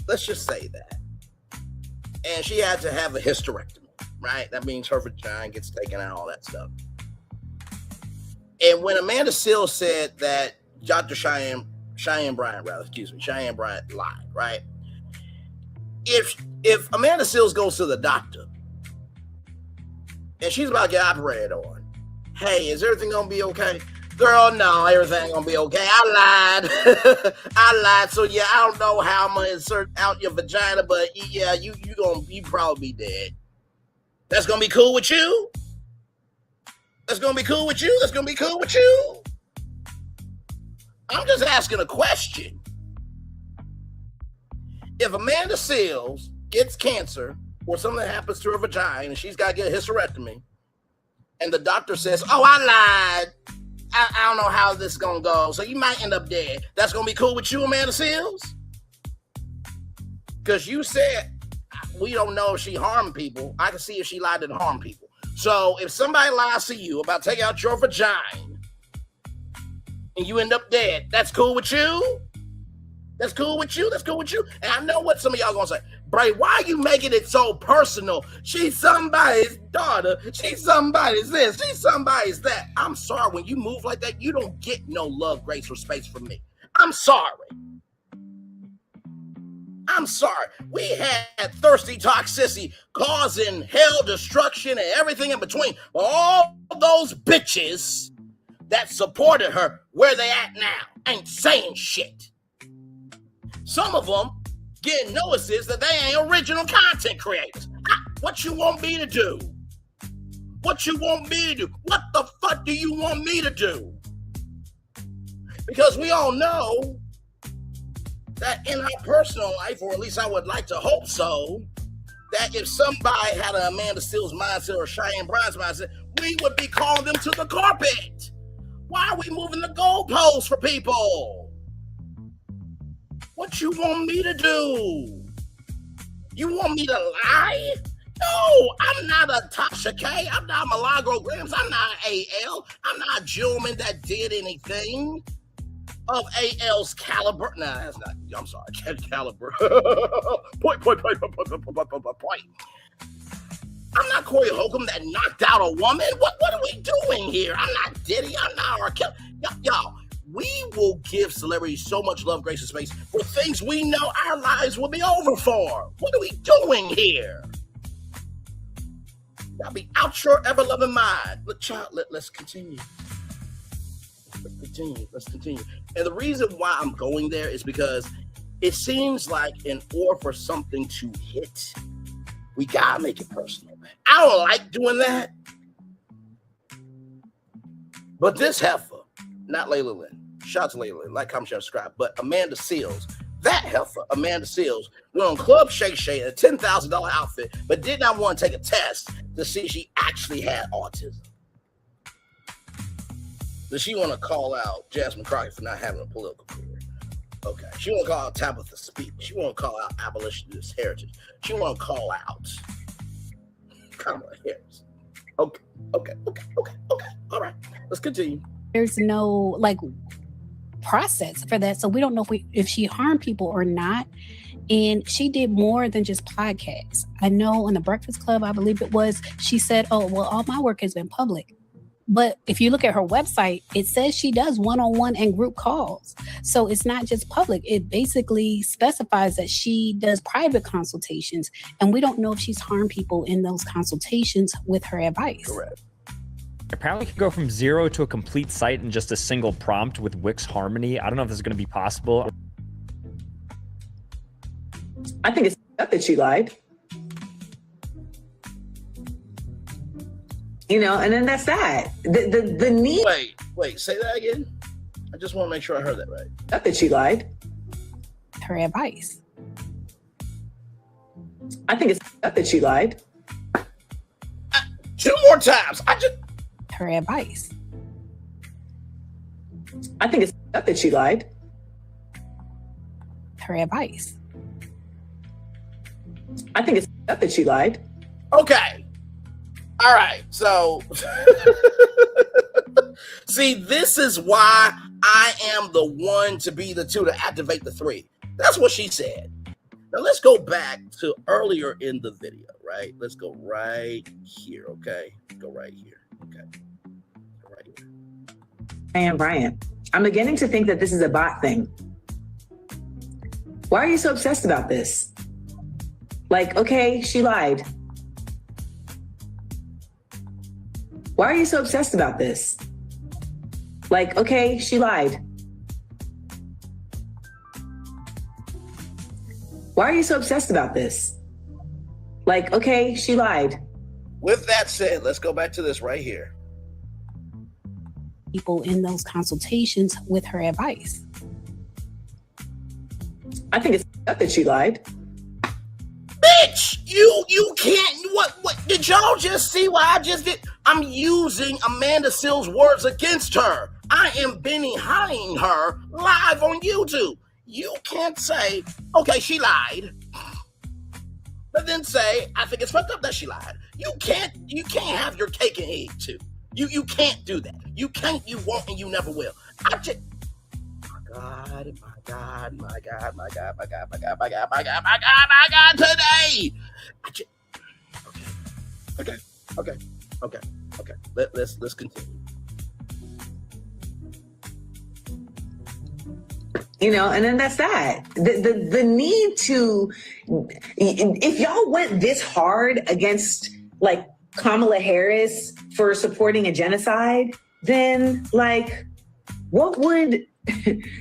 Let's just say that. And she had to have a hysterectomy, right? That means her vagina gets taken out, all that stuff. And when Amanda Seales said that Dr. Cheyenne Bryant lied, right? If Amanda Seales goes to the doctor and she's about to get operated on, hey, is everything gonna be okay? Girl, no, everything gonna be okay. I lied. So yeah, I don't know how I'm gonna insert out your vagina, but yeah, you probably be dead. That's gonna be cool with you? That's gonna be cool with you? That's gonna be cool with you? I'm just asking a question. If Amanda Seales gets cancer or something happens to her vagina and she's got to get a hysterectomy, and the doctor says, oh, I lied. I don't know how this is going to go, so you might end up dead. That's going to be cool with you, Amanda Seales? Because you said we don't know if she harmed people. I can see if she lied to harm people. So if somebody lies to you about taking out your vagina and you end up dead, that's cool with you? That's cool with you? That's cool with you? And I know what some of y'all gonna say. Bray, why are you making it so personal? She's somebody's daughter. She's somebody's this. She's somebody's that. I'm sorry. When you move like that, you don't get no love, grace, or space from me. I'm sorry. I'm sorry. We had thirsty toxicity causing hell, destruction, and everything in between. All those bitches that supported her, where they at now, ain't saying shit. Some of them getting notices that they ain't original content creators. What you want me to do? What you want me to do? What the fuck do you want me to do? Because we all know that in our personal life, or at least I would like to hope so, that if somebody had an Amanda Seales mindset or Cheyenne Bryant's mindset, we would be calling them to the carpet. Why are we moving the goalposts for people? What you want me to do? You want me to lie? No, I'm not a Tasha K. I'm not Milagro Grams. I'm not AL. I'm not a gentleman that did anything. of AL's caliber. Nah, that's not. I'm sorry, caliber. Point. I'm not Corey Holcomb that knocked out a woman. What are we doing here? I'm not Diddy. I'm not R. Kelly. Y'all, we will give celebrities so much love, grace, and space for things we know our lives will be over for. What are we doing here? Y'all be out your ever-loving mind. Let's continue. Let's continue. And the reason why I'm going there is because it seems like in order for something to hit, we gotta make it personal. I don't like doing that. But this heifer, not Layla Lynn, shout out to Layla Lynn, like, comment, share, subscribe, but Amanda Seales, that heifer, Amanda Seales, went on Club Shay Shay in a $10,000 outfit, but did not want to take a test to see if she actually had autism. Does she want to call out Jasmine Crockett for not having a political career? Okay. She want to call out Tabitha Speak. She want to call out abolitionist heritage. She want to call out Kamala Harris. Okay. All right. Let's continue. There's no process for that, so we don't know if she harmed people or not. And she did more than just podcasts. I know on the Breakfast Club, I believe it was, she said, "Oh, well, all my work has been public." But if you look at her website, it says she does one-on-one and group calls. So it's not just public. It basically specifies that she does private consultations. And we don't know if she's harmed people in those consultations with her advice. Correct. Apparently, you can go from 0 to a complete site in just a single prompt with Wix Harmony. I don't know if this is going to be possible. I think it's that she lied. And then that's that. The need. Wait, say that again. I just want to make sure I heard that right. Not that she lied. Her advice. I think it's that she lied. 2 more times. Her advice. I think it's that she lied. Her advice. I think it's that she lied. Okay. All right, so see, this is why I am the one to be the 2 to activate the 3. That's what she said. Now let's go back to earlier in the video, right? Let's go right here, okay? Go right here, okay? Go right here. And Brian, I'm beginning to think that this is a bot thing. Why are you so obsessed about this? Okay, she lied. Why are you so obsessed about this? Okay, she lied. Why are you so obsessed about this? Okay, she lied. With that said, let's go back to this right here. People in those consultations with her advice. I think it's that she lied. Bitch, you can't. What did y'all just see what I just did? I'm using Amanda Seales' words against her. I am behind her live on YouTube. You can't say, okay, she lied, but then say, I think it's fucked up that she lied. You can't have your cake and eat too. You can't do that. You can't, you won't, and you never will. My God, today. Okay. Let's continue. And then that's that. The need to, if y'all went this hard against Kamala Harris for supporting a genocide, then what would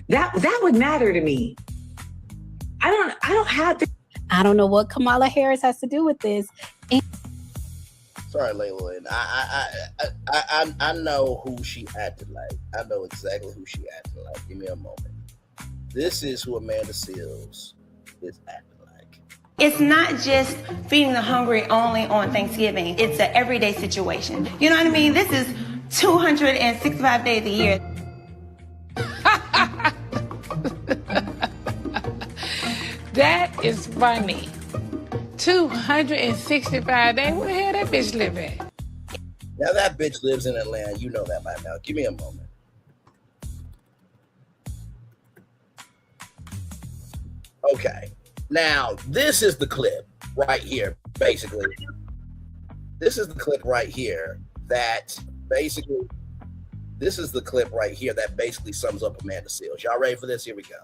that would matter to me? I don't have to. I don't know what Kamala Harris has to do with this. Sorry, Layla Lynn. I know who she acted like. I know exactly who she acted like. Give me a moment. This is who Amanda Seales is acting like. It's not just feeding the hungry only on Thanksgiving. It's an everyday situation. You know what I mean? This is 265 days a year. That is funny. 265 days. Where the hell that bitch live at? Now that bitch lives in Atlanta. You know that by now. Give me a moment. Okay. Now, this is the clip right here, basically. This is the clip right here that basically sums up Amanda Seales. Y'all ready for this? Here we go.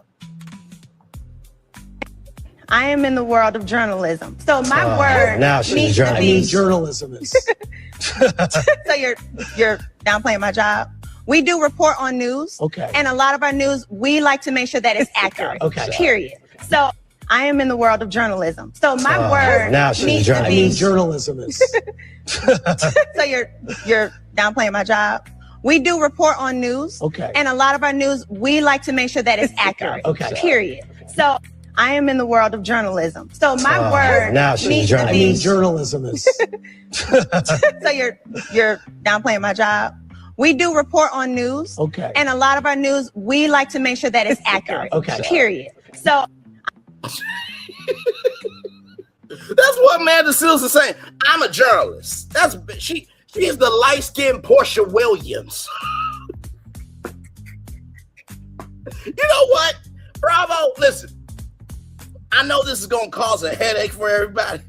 I am in the world of journalism. So my word Now she's needs to be journalism is. So you're downplaying my job. We do report on news. Okay. And a lot of our news, we like to make sure that it's accurate. Okay. Period. So I am in the world of journalism. So my word Now needs she's to be journalism is. So you're downplaying my job. We do report on news. Okay. And a lot of our news, we like to make sure that it's accurate. Okay. Period. So I am in the world of journalism. So my word Now she's needs to be journalism is. So you're downplaying my job. We do report on news. Okay. And a lot of our news, we like to make sure that it's accurate. Okay. Period. So That's what Amanda Seales is saying. I'm a journalist. She is the light-skinned Portia Williams. You know what? Bravo. Listen, I know this is going to cause a headache for everybody,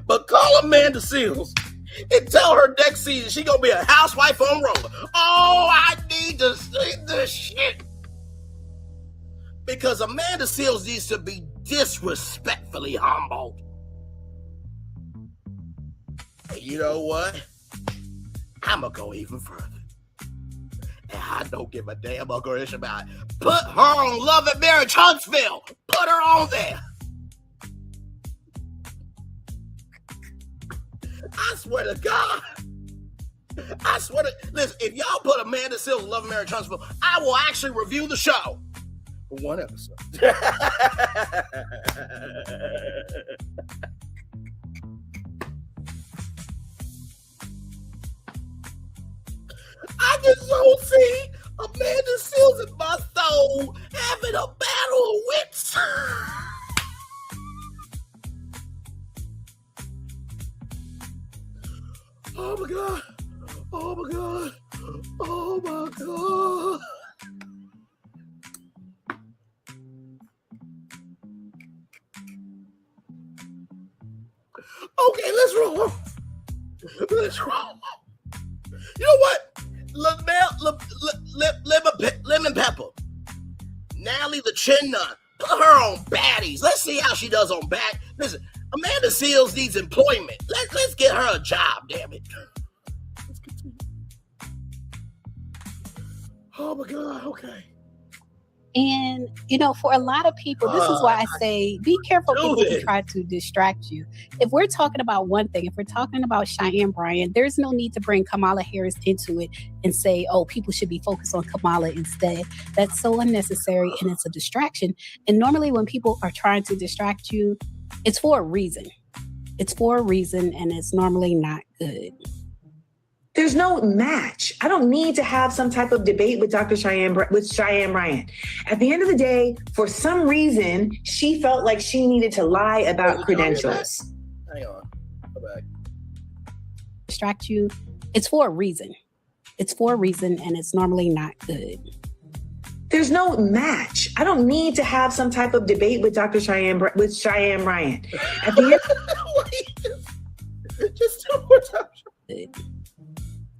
but call Amanda Seales and tell her next season she's going to be a housewife on roller. Oh, I need to see this shit. Because Amanda Seales needs to be disrespectfully humbled. And you know what? I'm going to go even further. And I don't give a damn about it. Put her on Love and Marriage Huntsville. Put her on there. I swear to God. Listen, if y'all put Amanda Seales on Love and Marriage Huntsville, I will actually review the show for one episode. I can so see Amanda Seales in my soul having a battle of wits. Oh my God. Oh my God. Oh my God. Okay, let's roll. Let's roll. You know what? Lemon Pepper. Natalie the Chin Nut. Put her on Baddies. Let's see how she does on Bad. Listen, Amanda Seales needs employment. Let's get her a job, damn it. Let's continue. Oh my God, okay. And, for a lot of people, this is why I say, be careful people who try to distract you. If we're talking about one thing, if we're talking about Cheyenne Bryant, there's no need to bring Kamala Harris into it and say, oh, people should be focused on Kamala instead. That's so unnecessary and it's a distraction. And normally when people are trying to distract you, it's for a reason. It's for a reason, and it's normally not good. There's no match. I don't need to have some type of debate with Cheyenne Bryant. At the end of the day, for some reason, she felt like she needed to lie about credentials. Hang on. Go back. Distract you. It's for a reason. It's for a reason, and it's normally not good. There's no match. I don't need to have some type of debate with Cheyenne Bryant. At the end, just 2 more times.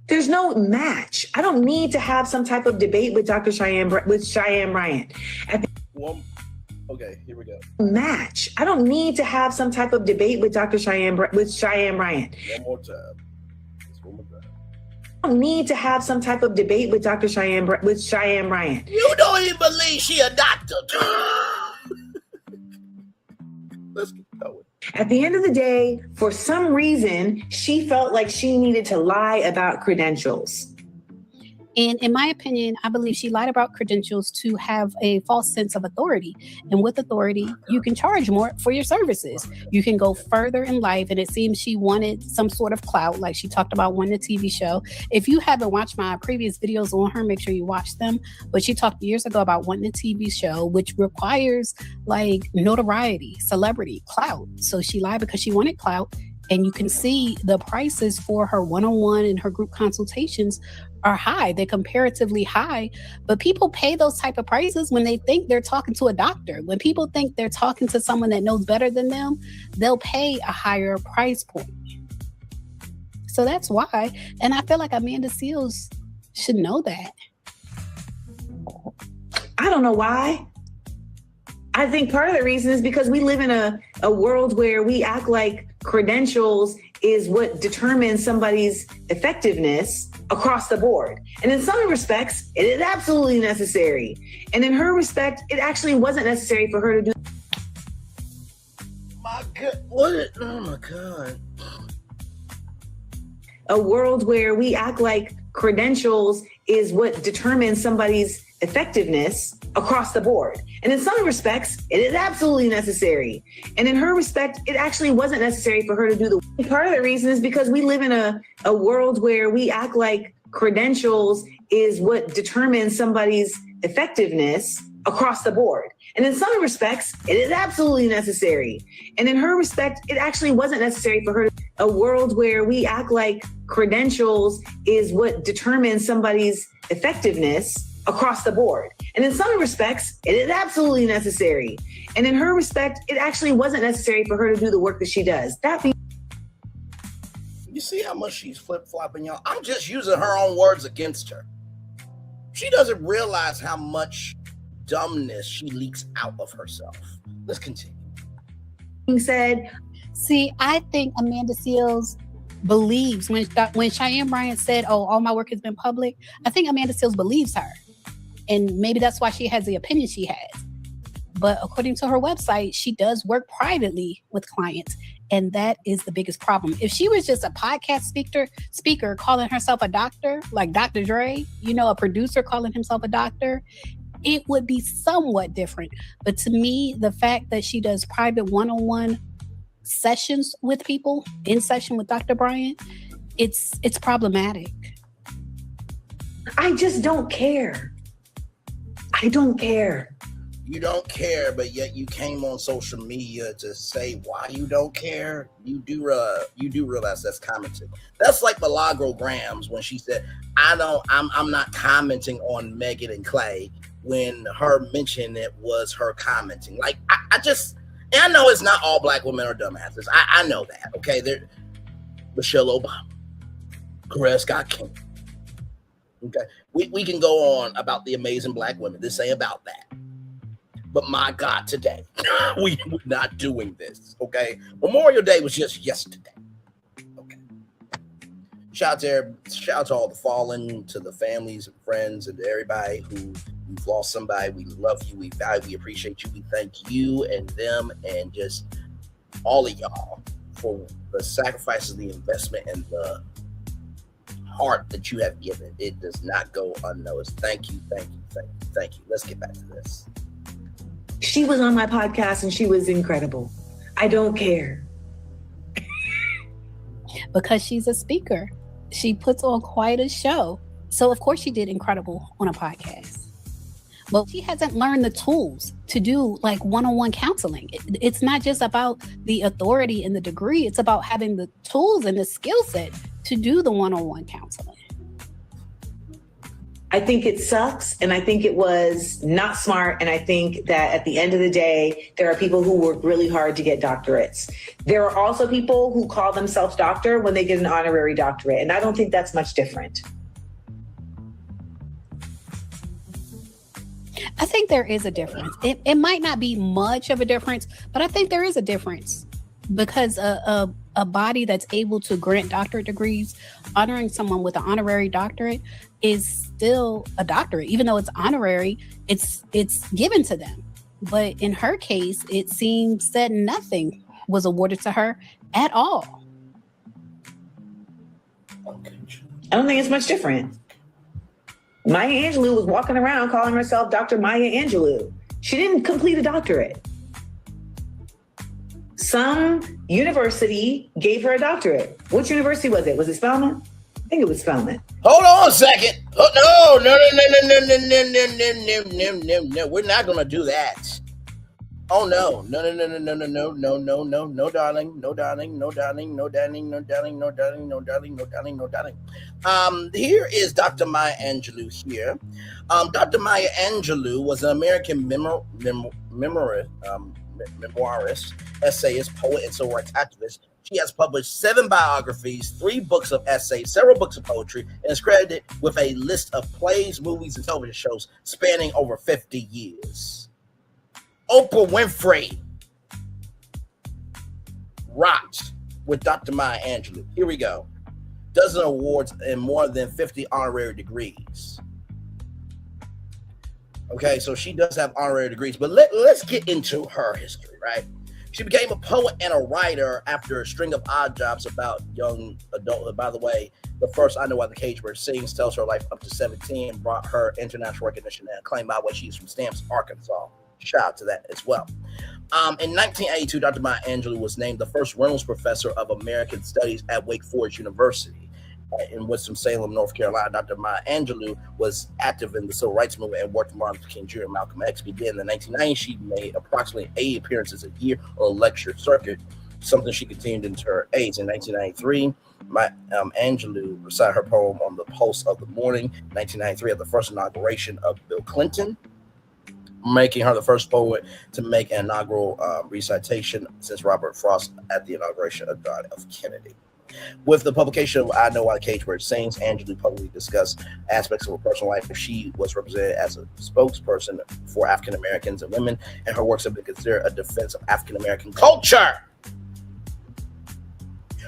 There's no match. I don't need to have some type of debate with Cheyenne Bryant. Okay, here we go. Match. I don't need to have some type of debate with Cheyenne Bryant. One more time. I don't need to have some type of debate with Cheyenne Bryant. You don't even believe she a doctor. Let's get going. At the end of the day, for some reason, she felt like she needed to lie about credentials. And in my opinion, I believe she lied about credentials to have a false sense of authority. And with authority, you can charge more for your services. You can go further in life. And it seems she wanted some sort of clout, like she talked about winning a TV show. If you haven't watched my previous videos on her, make sure you watch them. But she talked years ago about wanting a TV show, which requires like notoriety, celebrity, clout. So she lied because she wanted clout. And you can see the prices for her one-on-one and her group consultations are high. They're comparatively high, but people pay those type of prices when they think they're talking to a doctor. When people think they're talking to someone that knows better than them, they'll pay a higher price point. So that's why. And I feel like Amanda Seales should know that. I don't know why. I think part of the reason is because we live in a world where we act like credentials is what determines somebody's effectiveness across the board. And in some respects, it is absolutely necessary. And in her respect, it actually wasn't necessary for her to do. My God, oh my God. A world where we act like credentials is what determines somebody's effectiveness across the board. And in some respects, it is absolutely necessary. And in her respect, it actually wasn't necessary for her to do the. Part of the reason is because we live in a world where we act like credentials is what determines somebody's effectiveness across the board. And in some respects, it is absolutely necessary. And in her respect, it actually wasn't necessary for her to. A world where we act like credentials is what determines somebody's effectiveness across the board. And in some respects, it is absolutely necessary. And in her respect, it actually wasn't necessary for her to do the work that she does. That being. You see how much she's flip-flopping, y'all? I'm just using her own words against her. She doesn't realize how much dumbness she leaks out of herself. Let's continue. Said, see, I think Amanda Seales believes when Cheyenne Bryant said, "Oh, all my work has been public," I think Amanda Seales believes her. And maybe that's why she has the opinion she has. But according to her website, she does work privately with clients. And that is the biggest problem. If she was just a podcast speaker calling herself a doctor, like Dr. Dre, a producer calling himself a doctor, it would be somewhat different. But to me, the fact that she does private one-on-one sessions with people, in session with Dr. Bryant, it's problematic. I just don't care. I don't care. You don't care, but yet you came on social media to say why you don't care. You do realize that's commenting. That's like Milagro Grams when she said, I'm not commenting on Megan and Clay, when her mention it was her commenting. Like I know it's not all black women are dumbasses. I know that. Okay, they're Michelle Obama, Coretta Scott King. Okay, we can go on about the amazing black women. This ain't about that. But my God, today, we're not doing this, okay? Memorial Day was just yesterday, okay? Shout out to all the fallen, to the families and friends and everybody who've lost somebody. We love you, we value, we appreciate you, we thank you and them and just all of y'all for the sacrifices, the investment, and the heart that you have given. It does not go unnoticed. Thank you, thank you, thank you, thank you. Let's get back to this. She was on my podcast and she was incredible. I don't care. Because she's a speaker. She puts on quite a show. So of course she did incredible on a podcast. But she hasn't learned the tools to do like one-on-one counseling. It's not just about the authority and the degree. It's about having the tools and the skill set to do the one-on-one counseling. I think it sucks, and I think it was not smart, and I think that at the end of the day, there are people who work really hard to get doctorates. There are also people who call themselves doctor when they get an honorary doctorate, and I don't think that's much different. I think there is a difference. It might not be much of a difference, but I think there is a difference because a body that's able to grant doctorate degrees, honoring someone with an honorary doctorate is still a doctorate. Even though it's honorary, it's given to them. But in her case, it seems that nothing was awarded to her at all. I don't think it's much different. Maya Angelou was walking around calling herself Dr. Maya Angelou. She didn't complete a doctorate. Some university gave her a doctorate. Which university was it? Was it Spelman? I think it was Spelman. Hold on a second. Oh, no. We're not going to do that. Oh no, no, no, no, no, no, no, no, no, no, no, no, darling, no, darling, no, darling, no, darling, no, darling, no, darling, no, darling, no, darling, no, darling. Here is Dr. Maya Angelou here. Dr. Maya Angelou was an American memoirist, essayist, poet, and civil rights activist. She has published 7 biographies, 3 books of essays, several books of poetry, and is credited with a list of plays, movies, and television shows spanning over 50 years. Oprah Winfrey rocked with Dr. Maya Angelou. Here we go. Dozen awards and more than 50 honorary degrees. Okay, so she does have honorary degrees, but let's get into her history, right? She became a poet and a writer after a string of odd jobs about young adulthood. By the way, the first I Know Why the Cage Bird Sings tells her life up to 17 and brought her international recognition and acclaim. By the way, she's from Stamps, Arkansas. Shout out to that as well. In 1982, Dr. Maya Angelou was named the first Reynolds Professor of American Studies at Wake Forest University. In Winston-Salem, North Carolina, Dr. Maya Angelou was active in the civil rights movement and worked with Martin Luther King Jr. and Malcolm X. Beginning in the 1990s, she made approximately 80 appearances a year on a lecture circuit, something she continued into her age. In 1993, Angelou recited her poem on the Pulse of the Morning. 1993, at the first inauguration of Bill Clinton, making her the first poet to make an inaugural recitation since Robert Frost at the inauguration of John F. Kennedy. With the publication of I Know Why the Cage Bird Sings, Angelou publicly discussed aspects of her personal life. She was represented as a spokesperson for African Americans and women, and her works have been considered a defense of African American culture.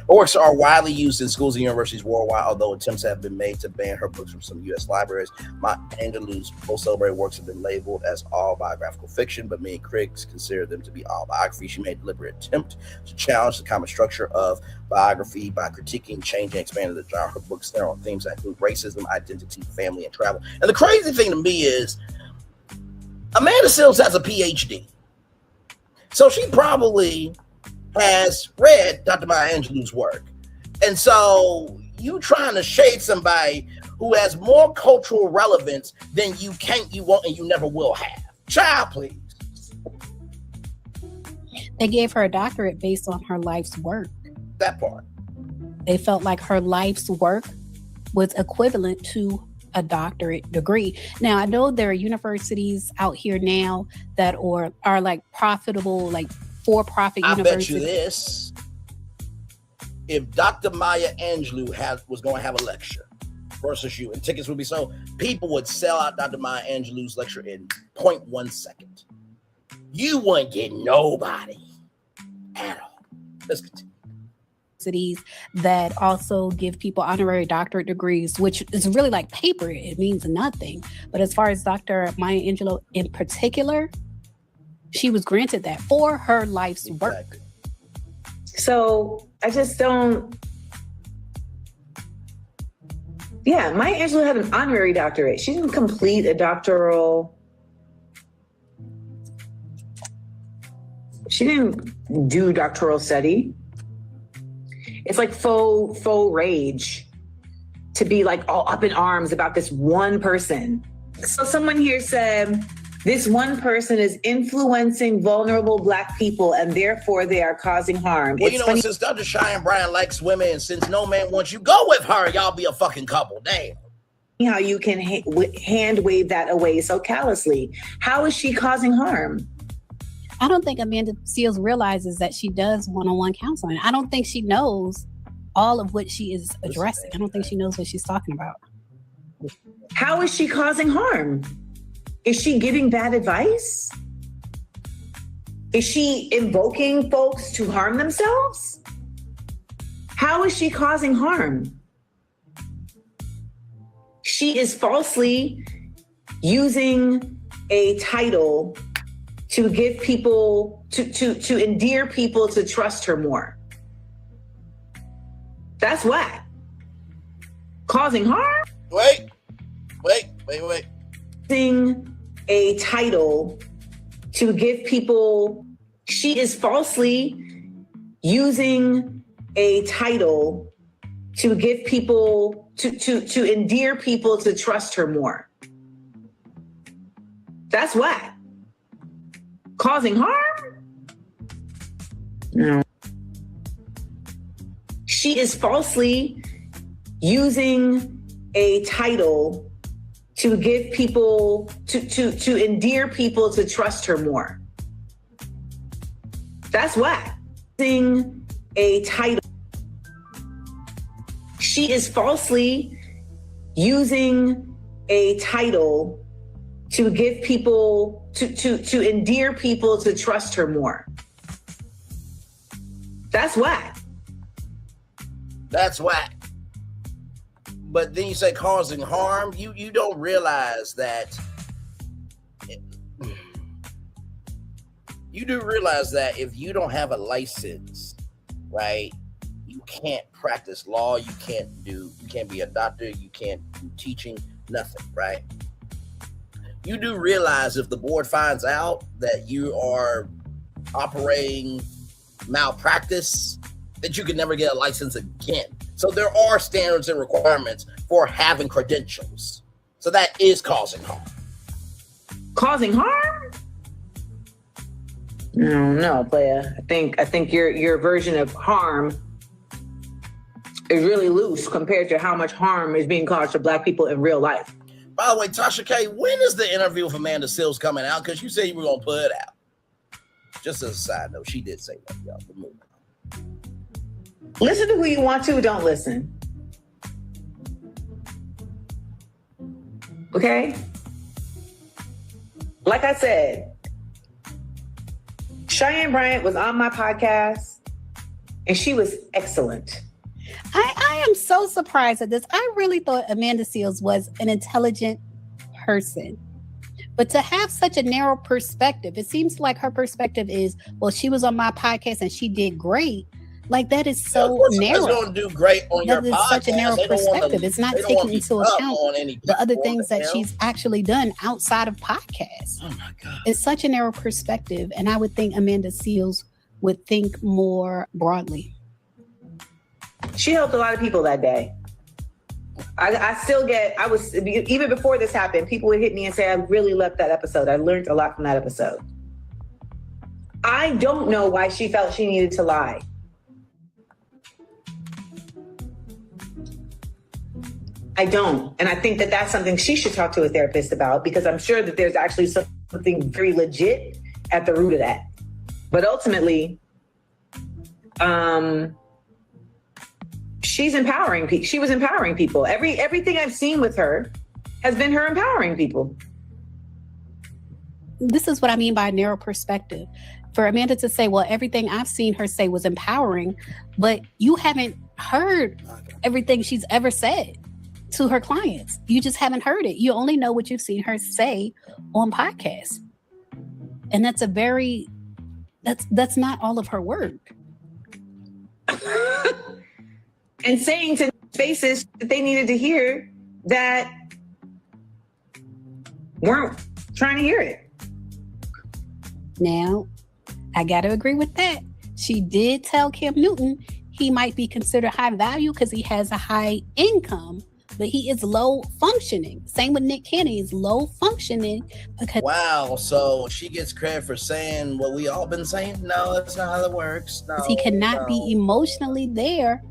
Her works are widely used in schools and universities worldwide, although attempts have been made to ban her books from some U.S. libraries. Maya Angelou's most celebrated works have been labeled as all biographical fiction, but many critics consider them to be all biography. She made a deliberate attempt to challenge the common structure of biography by critiquing, changing, and expanding the genre. Her books center on themes that include racism, identity, family, and travel. And the crazy thing to me is Amanda Seales has a PhD. So she probably has read Dr. Maya Angelou's work. And so you trying to shade somebody who has more cultural relevance than you can't, you won't, and you never will have. Child, please. They gave her a doctorate based on her life's work. That part. They felt like her life's work was equivalent to a doctorate degree. Now, I know there are universities out here now that are like profitable, like for-profit universities. I bet you this. If Dr. Maya Angelou was going to have a lecture versus you, and tickets would be sold, people would sell out Dr. Maya Angelou's lecture in 0.1 second. You wouldn't get nobody at all. Let's continue. That also give people honorary doctorate degrees, which is really like paper. It means nothing. But as far as Dr. Maya Angelou in particular, she was granted that for her life's work. So I just don't. Yeah, Maya Angelou had an honorary doctorate. She didn't complete a doctoral. She didn't do doctoral study. It's like faux rage to be like all up in arms about this one person. So someone here said, this one person is influencing vulnerable Black people and therefore they are causing harm. Well, it's since Dr. Cheyenne Bryan likes women and since no man wants you, go with her. Y'all be a fucking couple. Damn. How you can hand wave that away so callously. How is she causing harm? I don't think Amanda Seales realizes that she does one-on-one counseling. I don't think she knows all of what she is addressing. I don't think she knows what she's talking about. How is she causing harm? Is she giving bad advice? Is she invoking folks to harm themselves? How is she causing harm? She is falsely using a title to give people, to endear people to trust her more. That's whack. Causing harm? Wait. Using a title to give people, she is falsely using a title to give people, to endear people to trust her more. That's whack. Causing harm? No. She is falsely using a title to give people, to endear people to trust her more. That's why. Using a title. She is falsely using a title to give people, to endear people to trust her more. That's why. That's whack. But then you say causing harm. You don't realize that. You do realize that if you don't have a license, right, you can't practice law. You can't be a doctor. You can't do teaching, nothing, right? You do realize if the board finds out that you are operating malpractice, that you can never get a license again. So there are standards and requirements for having credentials. So that is causing harm. Causing harm? No, player. I think your version of harm is really loose compared to how much harm is being caused to Black people in real life. By the way, Tasha K, when is the interview with Amanda Seales coming out? Because you said you were going to put it out. Just as a side note, she did say that, y'all. But move on. Listen to who you want to, don't listen. Okay? Like I said, Cheyenne Bryant was on my podcast, and she was excellent. I am so surprised at this. I really thought Amanda Seales was an intelligent person. But to have such a narrow perspective, it seems like her perspective is, well, she was on my podcast and she did great. Like, that is so narrow. Going to do great on that your is podcast. such a narrow perspective. It's not taking into account the other things that she's actually done outside of podcasts. Oh my God. It's such a narrow perspective. And I would think Amanda Seales would think more broadly. She helped a lot of people that day. Even before this happened, people would hit me and say, I really loved that episode. I learned a lot from that episode. I don't know why she felt she needed to lie. I don't. And I think that that's something she should talk to a therapist about, because I'm sure that there's actually something very legit at the root of that. But ultimately, she's empowering people. She was empowering people. Everything I've seen with her has been her empowering people. This is what I mean by a narrow perspective. For Amanda to say, well, everything I've seen her say was empowering, but you haven't heard everything she's ever said to her clients. You just haven't heard it. You only know what you've seen her say on podcasts. And that's that's not all of her work. And saying to faces that they needed to hear that weren't trying to hear it. Now, I got to agree with that. She did tell Cam Newton he might be considered high value because he has a high income, but he is low functioning. Same with Nick Cannon, he's low functioning because wow, so she gets credit for saying what we all been saying? No, that's not how that works. No, he cannot be emotionally there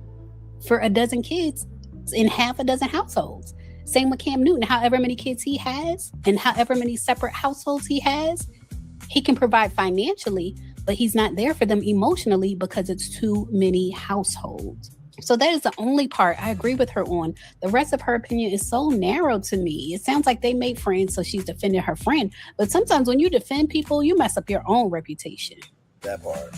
for a dozen kids in half a dozen households. Same with Cam Newton. However many kids he has and however many separate households he has, he can provide financially, but he's not there for them emotionally because it's too many households. So that is the only part I agree with her on. The rest of her opinion is so narrow to me. It sounds like they made friends, so she's defending her friend. But sometimes when you defend people, you mess up your own reputation. That part.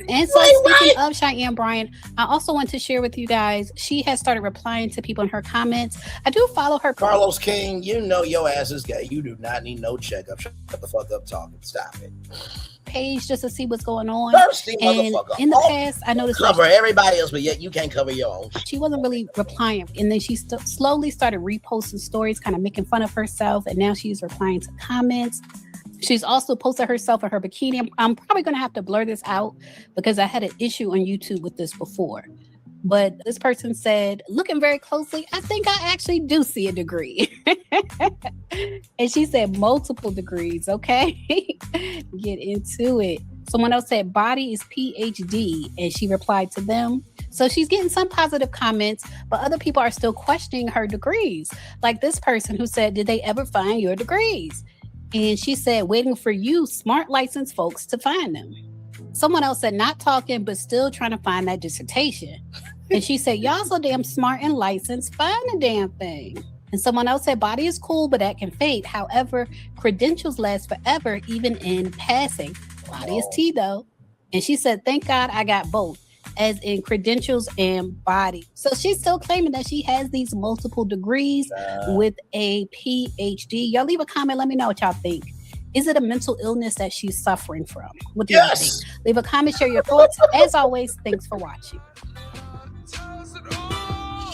And so speaking of Cheyenne Bryant, I also want to share with you guys, she has started replying to people in her comments. I do follow her. Carlos King, you know your ass is gay. You do not need no checkup. Shut the fuck up talking. Stop it. Page just to see what's going on. Thirsty and motherfucker. In the past, I noticed cover everybody else, but yet you can't cover your own. She wasn't really replying, and then she slowly started reposting stories, kind of making fun of herself, and now she's replying to comments. She's also posted herself in her bikini. I'm probably going to have to blur this out because I had an issue on YouTube with this before. But this person said, looking very closely, I think I actually do see a degree. And she said multiple degrees. Okay. Get into it. Someone else said body is PhD, and she replied to them. So she's getting some positive comments, but other people are still questioning her degrees. Like this person who said, did they ever find your degrees? And she said, waiting for you, smart licensed folks, to find them. Someone else said, not talking, but still trying to find that dissertation. And she said, y'all so damn smart and licensed, find the damn thing. And someone else said, body is cool, but that can fade. However, credentials last forever, even in passing. Body is T though. And she said, thank God I got both, as in credentials and body. So she's still claiming that she has these multiple degrees with a PhD. Y'all leave a comment. Let me know what y'all think. Is it a mental illness that she's suffering from? What do y'all think? Leave a comment, share your thoughts. As always, thanks for watching.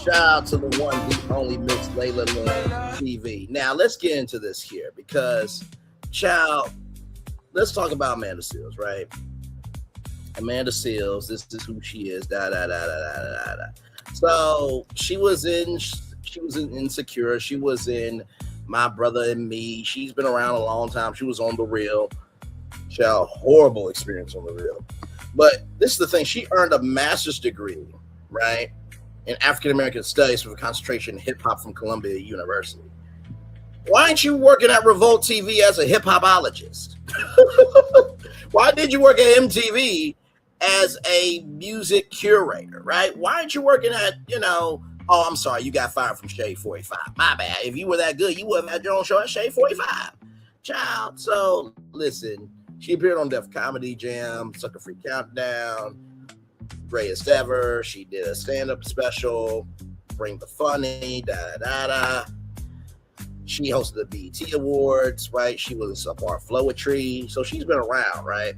Shout out to the one, the only Miss Layla Lynn TV. Now, let's get into this here because, child, let's talk about Amanda Seales, right? Amanda Seales, this is who she is, So she was in Insecure. She was in My Brother and Me. She's been around a long time. She was on The Real. She had a horrible experience on The Real. But this is the thing. She earned a master's degree, right, in African American Studies with a concentration in hip hop from Columbia University. Why aren't you working at Revolt TV as a hip hopologist? Why did you work at MTV as a music curator, right? Why aren't you working at, oh, I'm sorry, you got fired from Shade 45. My bad. If you were that good, you would have had your own show at Shade 45. Child. So, listen, she appeared on Def Comedy Jam, Sucker Free Countdown, Greatest Ever. She did a stand-up special, Bring the Funny, She hosted the BET Awards, right? She was a part of Flowetry. So she's been around, right?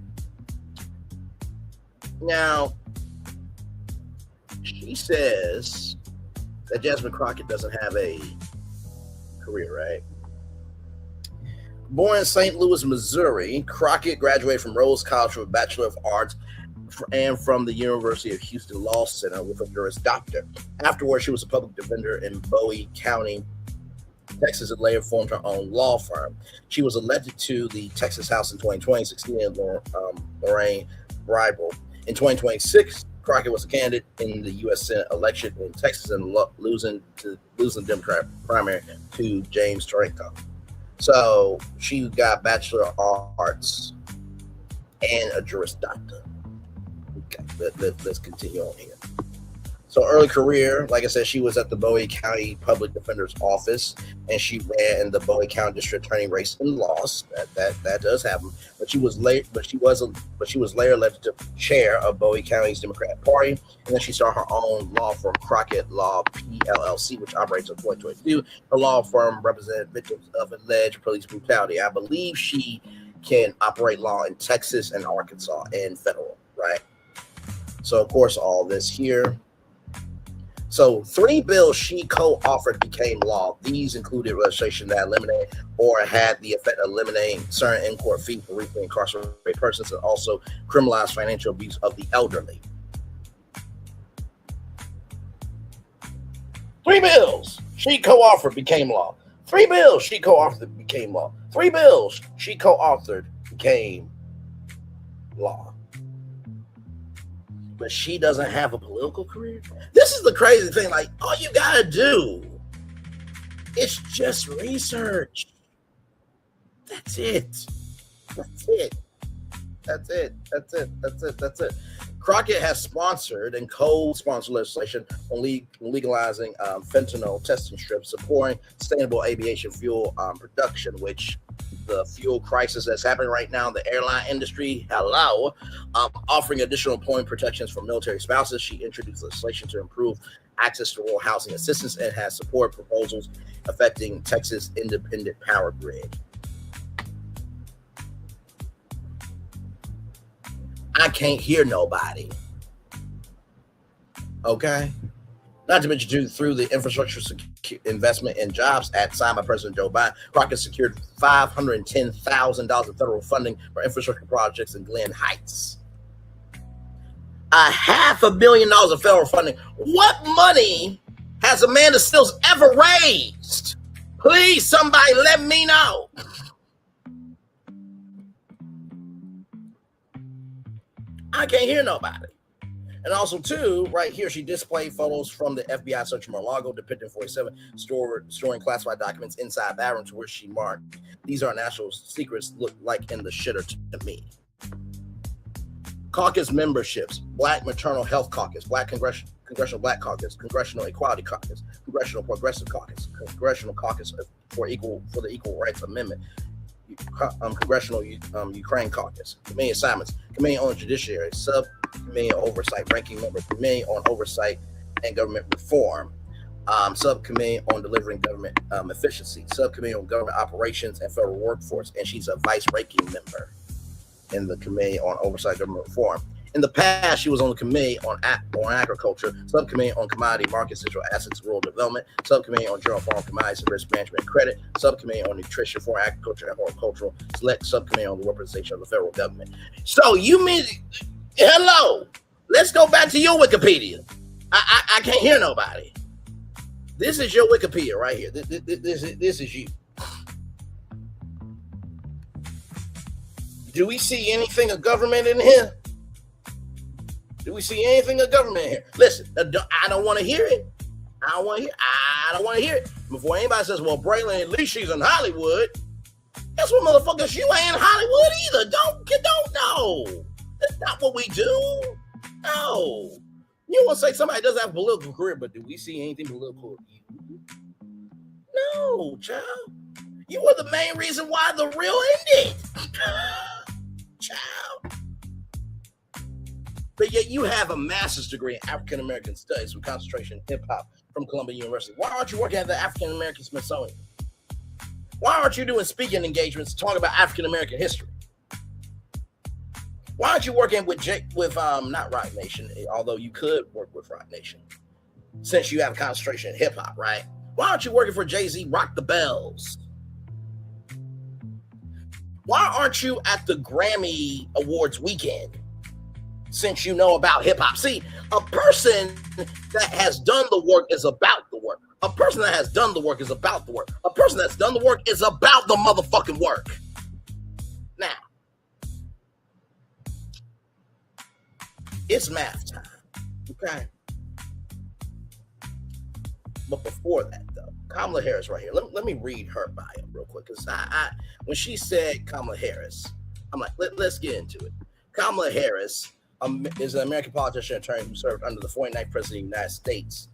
Now, she says that Jasmine Crockett doesn't have a career, right? Born in St. Louis, Missouri, Crockett graduated from Rose College with a Bachelor of Arts and from the University of Houston Law Center with a Juris Doctor. Afterwards, she was a public defender in Bowie County, Texas, and later formed her own law firm. She was elected to the Texas House in 2020, succeeding Lorraine Bribel. In 2026, Crockett was a candidate in the U.S. Senate election in Texas and losing the Democrat primary to James Taranto. So she got Bachelor of Arts and a Juris Doctor. Okay, let's continue on here. So early career, like I said, she was at the Bowie County Public Defender's Office, and she ran the Bowie County District Attorney race and lost. That does happen. But she was later elected to chair of Bowie County's Democratic Party, and then she started her own law firm, Crockett Law PLLC, which operates in 2022. Her law firm represented victims of alleged police brutality. I believe she can operate law in Texas and Arkansas and federal, right? So of course, all this here. So 3 bills she co-authored became law. These included legislation that eliminated or had the effect of eliminating certain in-court fees for recently incarcerated persons and also criminalized financial abuse of the elderly. 3 bills she co-authored became law. 3 bills she co-authored became law. 3 bills she co-authored became law. But she doesn't have a political career. This is the crazy thing. Like, all you gotta do is just research. That's it. That's it. That's it. That's it. That's it. That's it. Crockett has sponsored and co-sponsored legislation on legalizing fentanyl testing strips, supporting sustainable aviation fuel production, which the fuel crisis that's happening right now in the airline industry, offering additional employment protections for military spouses. She introduced legislation to improve access to rural housing assistance and has supported proposals affecting Texas independent power grid. I can't hear nobody. Okay? Not to mention, through the Infrastructure Investment and Jobs Act signed by President Joe Biden, Crockett secured $510,000 in federal funding for infrastructure projects in Glen Heights. $500 million of federal funding. What money has Amanda Seales ever raised? Please, somebody let me know. I can't hear nobody. And also, too, right here, she displayed photos from the FBI search of Mar-a-Lago depicting 47 storing classified documents inside bathrooms where she marked, "These are national secrets, look like in the shitter to me." Caucus memberships: Black Maternal Health Caucus, Black Congressional Black Caucus, Congressional Equality Caucus, Congressional Progressive Caucus, Congressional Caucus for the Equal Rights Amendment, Congressional Ukraine Caucus, Committee Assignments, Committee on Judiciary, Subcommittee on Oversight, Ranking Member, Committee on Oversight and Government Reform, Subcommittee on Delivering Government Efficiency, Subcommittee on Government Operations and Federal Workforce, and she's a vice-ranking member in the Committee on Oversight and Government Reform. In the past, she was on the Committee on Agriculture, Subcommittee on Commodity Markets, Digital Assets, and Rural Development, Subcommittee on General Farm Commodities and Risk Management and Credit, Subcommittee on Nutrition, Foreign Agriculture, and Horticultural, Select Subcommittee on the Representation of the Federal Government. So you mean, hello, let's go back to your Wikipedia. I can't hear nobody. This is your Wikipedia right here. This is you. Do we see anything of government in here? Do we see anything of government in here? Listen, I don't want to hear it. I don't want to hear it. Before anybody says, well, Braylon, at least she's in Hollywood. Guess what, motherfuckers? You ain't in Hollywood either. Don't know. That's not what we do. No. You want to say somebody doesn't have a political career, but do we see anything political? No, child. You were the main reason why the real ended. Child. But yet you have a master's degree in African American Studies with concentration in hip hop from Columbia University. Why aren't you working at the African American Smithsonian? Why aren't you doing speaking engagements talking about African American history? Why aren't you working with not Rock Nation, although you could work with Rock Nation since you have concentration in hip hop, right? Why aren't you working for Jay-Z, Rock the Bells? Why aren't you at the Grammy Awards weekend since you know about hip hop? See, a person that has done the work is about the work. A person that has done the work is about the work. A person that's done the work is about the motherfucking work. Now, it's math time, okay? But before that, though, Kamala Harris right here. Let me read her bio real quick, because I when she said Kamala Harris, I'm like, let's get into it. Kamala Harris is an American politician and attorney who served under the 49th President of the United States,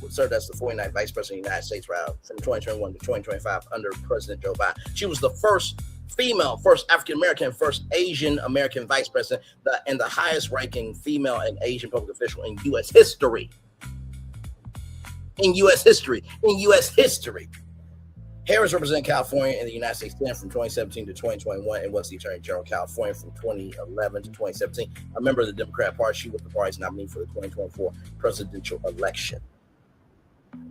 served as the 49th Vice President of the United States from 2021 to 2025 under President Joe Biden. She was the first female, first African-American, first Asian-American Vice President, and the highest-ranking female and Asian public official in U.S. history. In U.S. history. Harris represented California in the United States Senate from 2017 to 2021 and was the Attorney General of California from 2011 to 2017. A member of the Democratic Party, she was the party's nominee for the 2024 presidential election.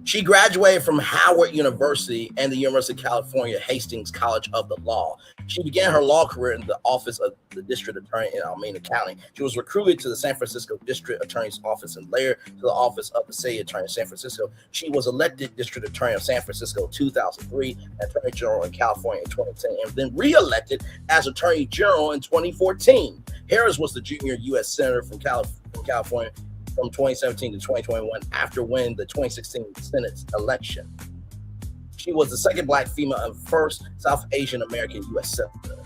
She graduated from Howard University and the University of California Hastings College of the Law. She began her law career in the office of the district attorney in Alameda County. She was recruited to the San Francisco District Attorney's Office and later to the office of the City Attorney of San Francisco. She was elected District Attorney of San Francisco in 2003, Attorney General in California in 2010, and then re-elected as Attorney General in 2014. Harris was the junior U.S. Senator from California from 2017 to 2021 after winning the 2016 Senate election. She was the second Black female and first South Asian American U.S. Senator.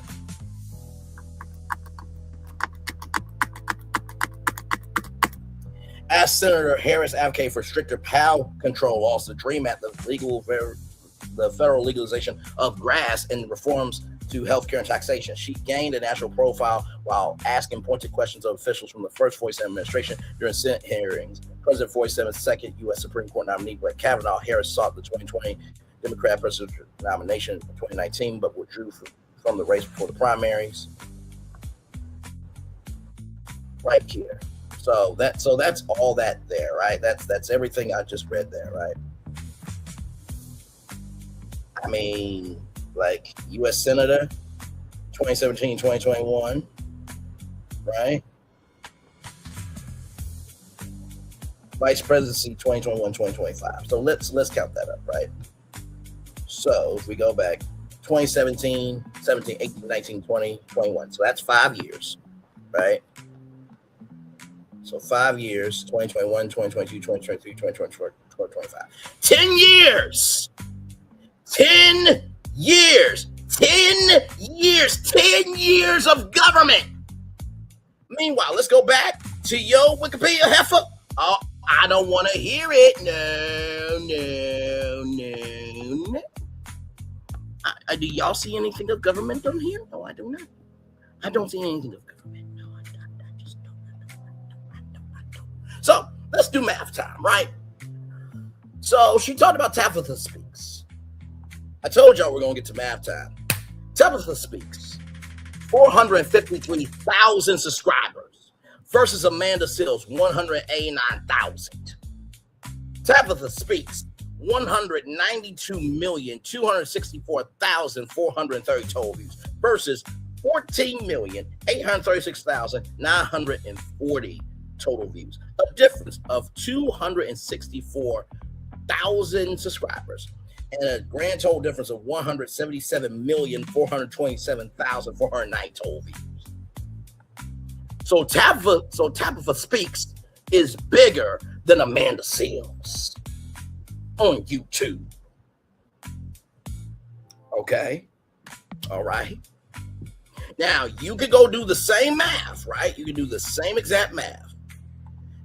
As Senator, Harris advocated for stricter POW control laws to dream at the federal legalization of grass and reforms to healthcare and taxation. She gained a national profile while asking pointed questions of officials from the first 47 administration during Senate hearings. President 47's second U.S. Supreme Court nominee, Brett Kavanaugh. Harris sought the 2020 Democrat presidential nomination in 2019, but withdrew from the race before the primaries. Right here. So that's all that there, right? That's everything I just read there, right? I mean, like U.S. Senator, 2017, 2021, right? Vice Presidency 2021-2025. So let's count that up, right? So if we go back 2017, 17, 18, 19, 20, 21. So that's 5 years, right? So 5 years, 2021, 2022, 2023, 2024, 2025. 10 years! 10 years! 10 years! 10 years of government! Meanwhile, let's go back to your Wikipedia heifer. Oh, I don't want to hear it. No. Do y'all see anything of government on here? No, I do not. I don't see anything of government. No, I just don't. So let's do math time, right? So she talked about Tabitha Speaks. I told y'all we're going to get to math time. Tabitha Speaks, 453,000 subscribers versus Amanda Seales, 189,000. Tabitha Speaks, 192,264,430 total views versus 14,836,940 total views. A difference of 264,000 subscribers and a grand total difference of 177,427,409 total views. So Tabitha Speaks is bigger than Amanda Seales on YouTube. Okay. All right. Now you could go do the same math, right? You can do the same exact math.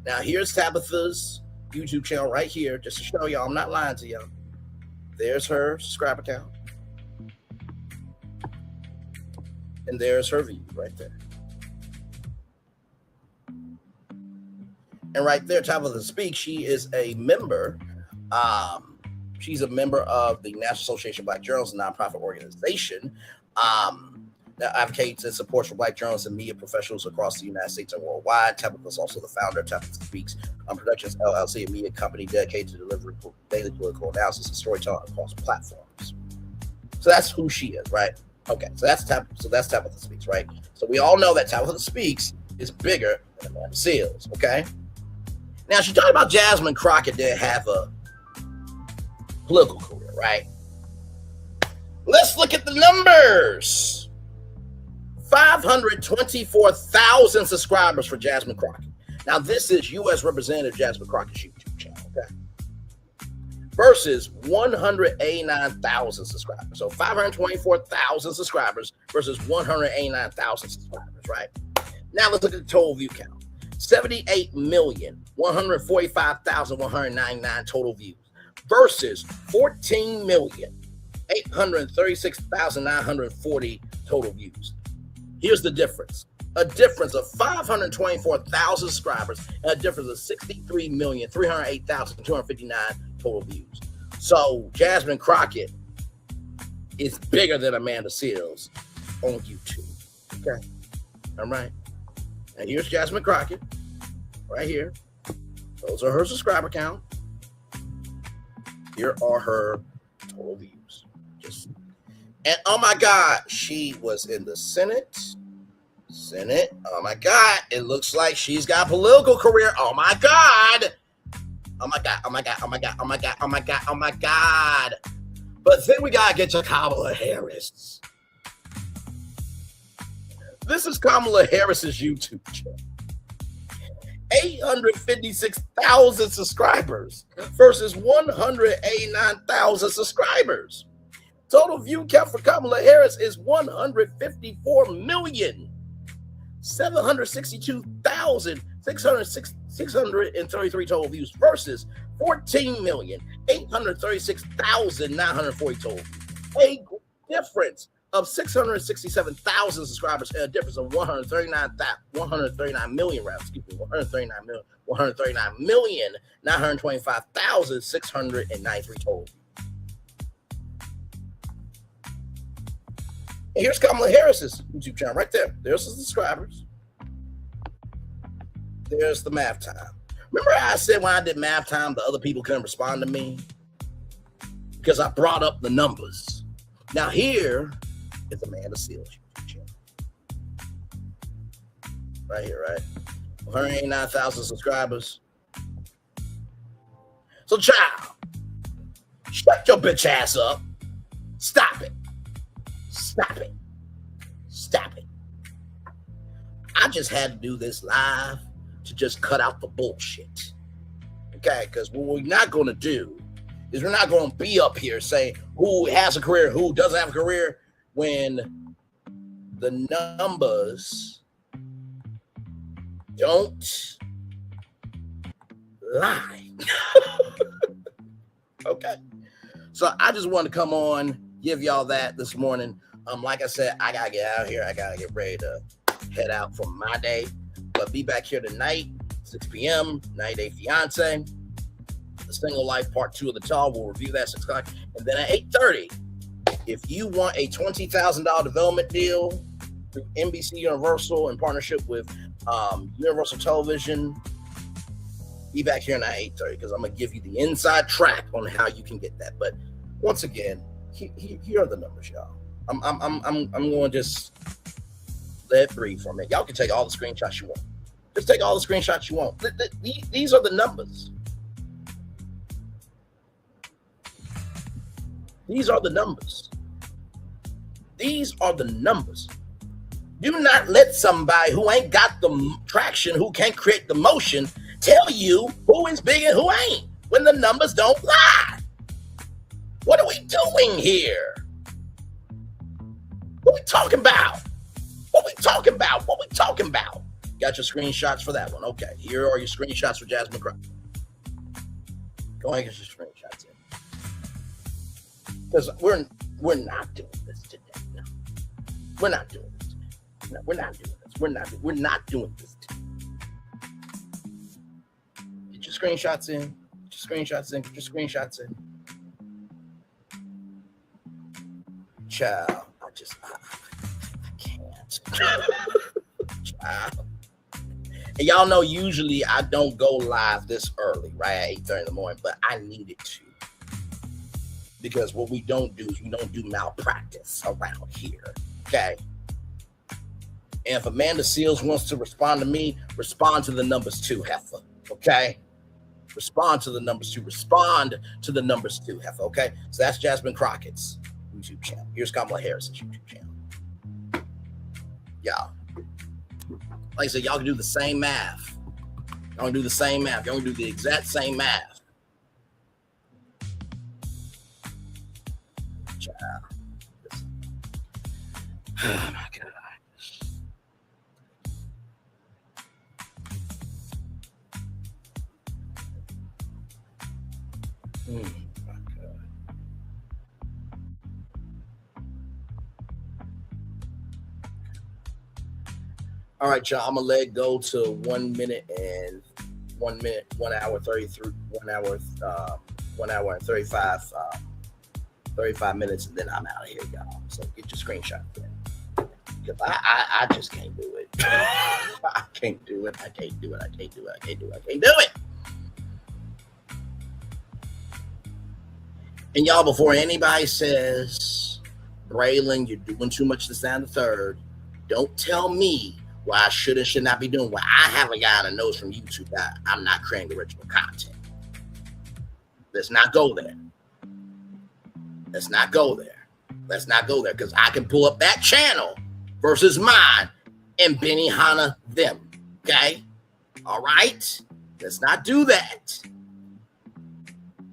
Now here's Tabitha's YouTube channel right here, just to show y'all I'm not lying to y'all. There's her subscriber count. And there's her view right there. And right there, Tabitha Speaks, she is a member. She's a member of the National Association of Black Journalists, a nonprofit organization that advocates and supports for Black journalists and media professionals across the United States and worldwide. Tabitha is also the founder of Tabitha Speaks Productions LLC, a media company dedicated to delivering daily political analysis and storytelling across platforms. So that's who she is, right? Okay, so that's Tabitha Speaks, right? So we all know that Tabitha Speaks is bigger than Amanda Seales, okay? Now, she talked about Jasmine Crockett did have a political career, right? Let's look at the numbers. 524,000 subscribers for Jasmine Crockett. Now, this is U.S. Representative Jasmine Crockett's YouTube channel, okay? Versus 189,000 subscribers. So 524,000 subscribers versus 189,000 subscribers, right? Now, let's look at the total view count. 78,145,199 total views versus 14,836,940 total views. Here's the difference. A difference of 524,000 subscribers and a difference of 63,308,259 total views. So Jasmine Crockett is bigger than Amanda Seales on YouTube. Okay. All right. And here's Jasmine Crockett, right here. Those are her subscriber count. Here are her total views. And oh my God, she was in the Senate. Oh my God, it looks like she's got a political career. Oh my God. Oh my God. But then we gotta get to Kamala Harris. This is Kamala Harris's YouTube channel. 856,000 subscribers versus 189,000 subscribers. Total view count for Kamala Harris is 154,762,633 total views versus 14,836,940 total views. A difference of 667,000 subscribers and a difference of 139,925,693 total. And here's Kamala Harris's YouTube channel right there. There's the subscribers. There's the math time. Remember how I said when I did math time, the other people couldn't respond to me? Because I brought up the numbers. Now here is Amanda Seales YouTube channel. Right here, right? 189,000 subscribers. So, child, shut your bitch ass up. Stop it. Stop it. Stop it. I just had to do this live to just cut out the bullshit. Okay? Because what we're not going to do is we're not going to be up here saying who has a career, who doesn't have a career, when the numbers don't lie. Okay. So I just wanted to come on, give y'all that this morning. Like I said, I gotta get out of here. I gotta get ready to head out for my day. But be back here tonight, 6 p.m. 90 Day Fiance. The Single Life Part 2 of the Tall. We'll review that at 6 o'clock. And then at 8:30, if you want a $20,000 development deal through NBC Universal in partnership with Universal Television, be back here at 8:30 because I'm gonna give you the inside track on how you can get that. But once again, here are the numbers, y'all. I'm going to just let it breathe for a minute. Y'all can take all the screenshots you want. Just take all the screenshots you want. These are the numbers. These are the numbers. These are the numbers. Do not let somebody who ain't got the traction, who can't create the motion, tell you who is big and who ain't when the numbers don't lie. What are we doing here? What we talking about? What we talking about? What we talking about? Got your screenshots for that one. Okay, here are your screenshots for Jasmine Crockett. Go ahead and get your screenshots in. Because we're not doing this today. No. We're not doing this today. No, we're not doing this. We're not doing this today. Get your screenshots in. Get your screenshots in. Get your screenshots in. Child, I can't. Child. And y'all know usually I don't go live this early, right at 8:30 in the morning, but I needed to. Because what we don't do is we don't do malpractice around here, okay? And if Amanda Seals wants to respond to me, respond to the numbers too, heifer, okay? Respond to the numbers too. Respond to the numbers too, heifer, okay? So that's Jasmine Crockett's YouTube channel. Here's Kamala Harris's YouTube channel. Y'all. Like I said, y'all can do the same math. Y'all can do the same math. Y'all can do the exact same math. Child. Oh my God. My God. All right, y'all. I'm gonna let it go to 1 minute and 1 minute, 1 hour 33, 1 hour, 1 hour and 35 minutes, and then I'm out of here, y'all. So get your screenshot then. Because I just can't do it. I can't do it. I can't do it. I can't do it. I can't do it. I can't do it. And y'all, before anybody says, Braylon, you're doing too much to stand the third, don't tell me why I should and should not be doing what I have a guy that knows from YouTube that I'm not creating original content. Let's not go there. Let's not go there. Let's not go there because I can pull up that channel versus mine and Benihana them. Okay? All right? Let's not do that.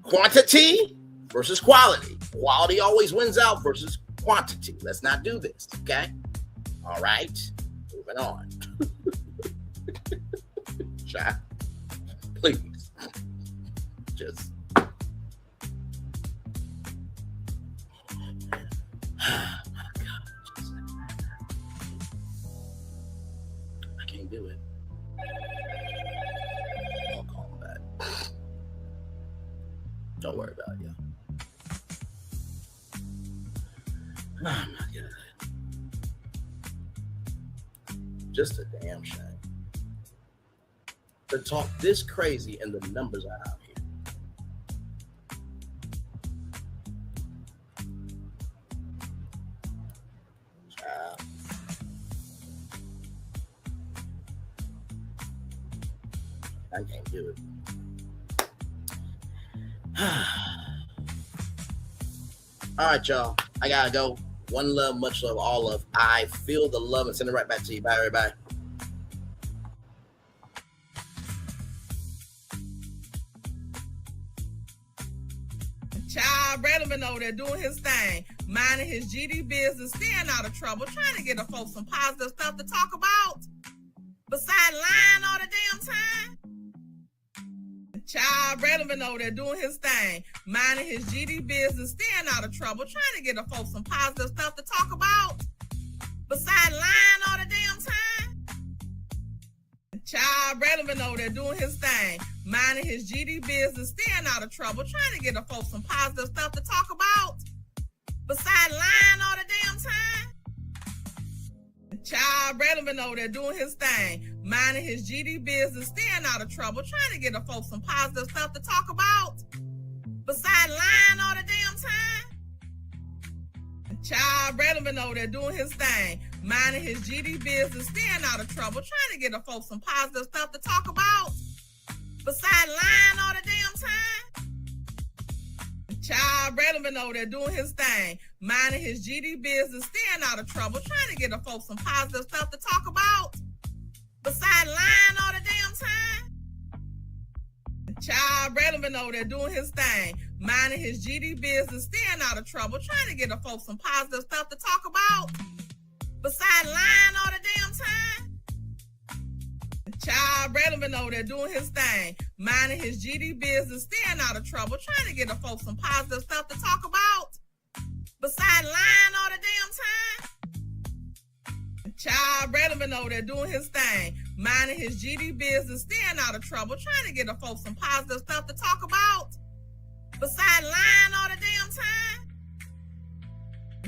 Quantity versus quality. Quality always wins out versus quantity. Let's not do this. Okay? All right? Moving on. Child, please. Just. I can't do it. I'll call him back. Don't worry about it, yo. Oh my God. Just a damn shame. To talk this crazy and the numbers are out here. Child. I can't do it. All right, y'all. I gotta go. One love, much love, all love. I feel the love and send it right back to you. Bye, everybody. Child Redman over there doing his thing, minding his GD business, staying out of trouble, trying to get the folks some positive stuff to talk about. Besides lying all the damn time. Child Redman over there doing his thing, minding his GD business, staying out of trouble, trying to get the folks some positive stuff to talk about. Besides lying all the damn time. Child Redman over there doing his thing, minding his GD business, staying out of trouble, trying to get the folks some positive stuff to talk about. Besides lying all the damn time. Child Redman over there doing his thing, minding his GD business, staying out of trouble, trying to get the folks some positive stuff to talk about. Besides lying all the damn time. Child Redman over there doing his thing, minding his GD business, staying out of trouble, trying to get the folks some positive stuff to talk about. Besides lying all the damn time. Child Redman over there doing his thing, minding his GD business, staying out of trouble, trying to get the folks some positive stuff to talk about. Besides lying all the damn time. Child Redman over there doing his thing, minding his GD business, staying out of trouble, trying to get the folks some positive stuff to talk about. Besides lying all the damn time. Child Redman over there doing his thing, minding his GD business, staying out of trouble, trying to get the folks some positive stuff to talk about. Besides lying all the damn time. Child Redman over there doing his thing, minding his GD business, staying out of trouble, trying to get the folks some positive stuff to talk about. Besides lying all the damn time.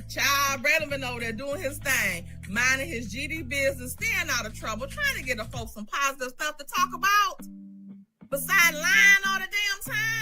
Child Redman over there doing his thing, minding his GD business, staying out of trouble, trying to get the folks some positive stuff to talk about. Besides lying all the damn time.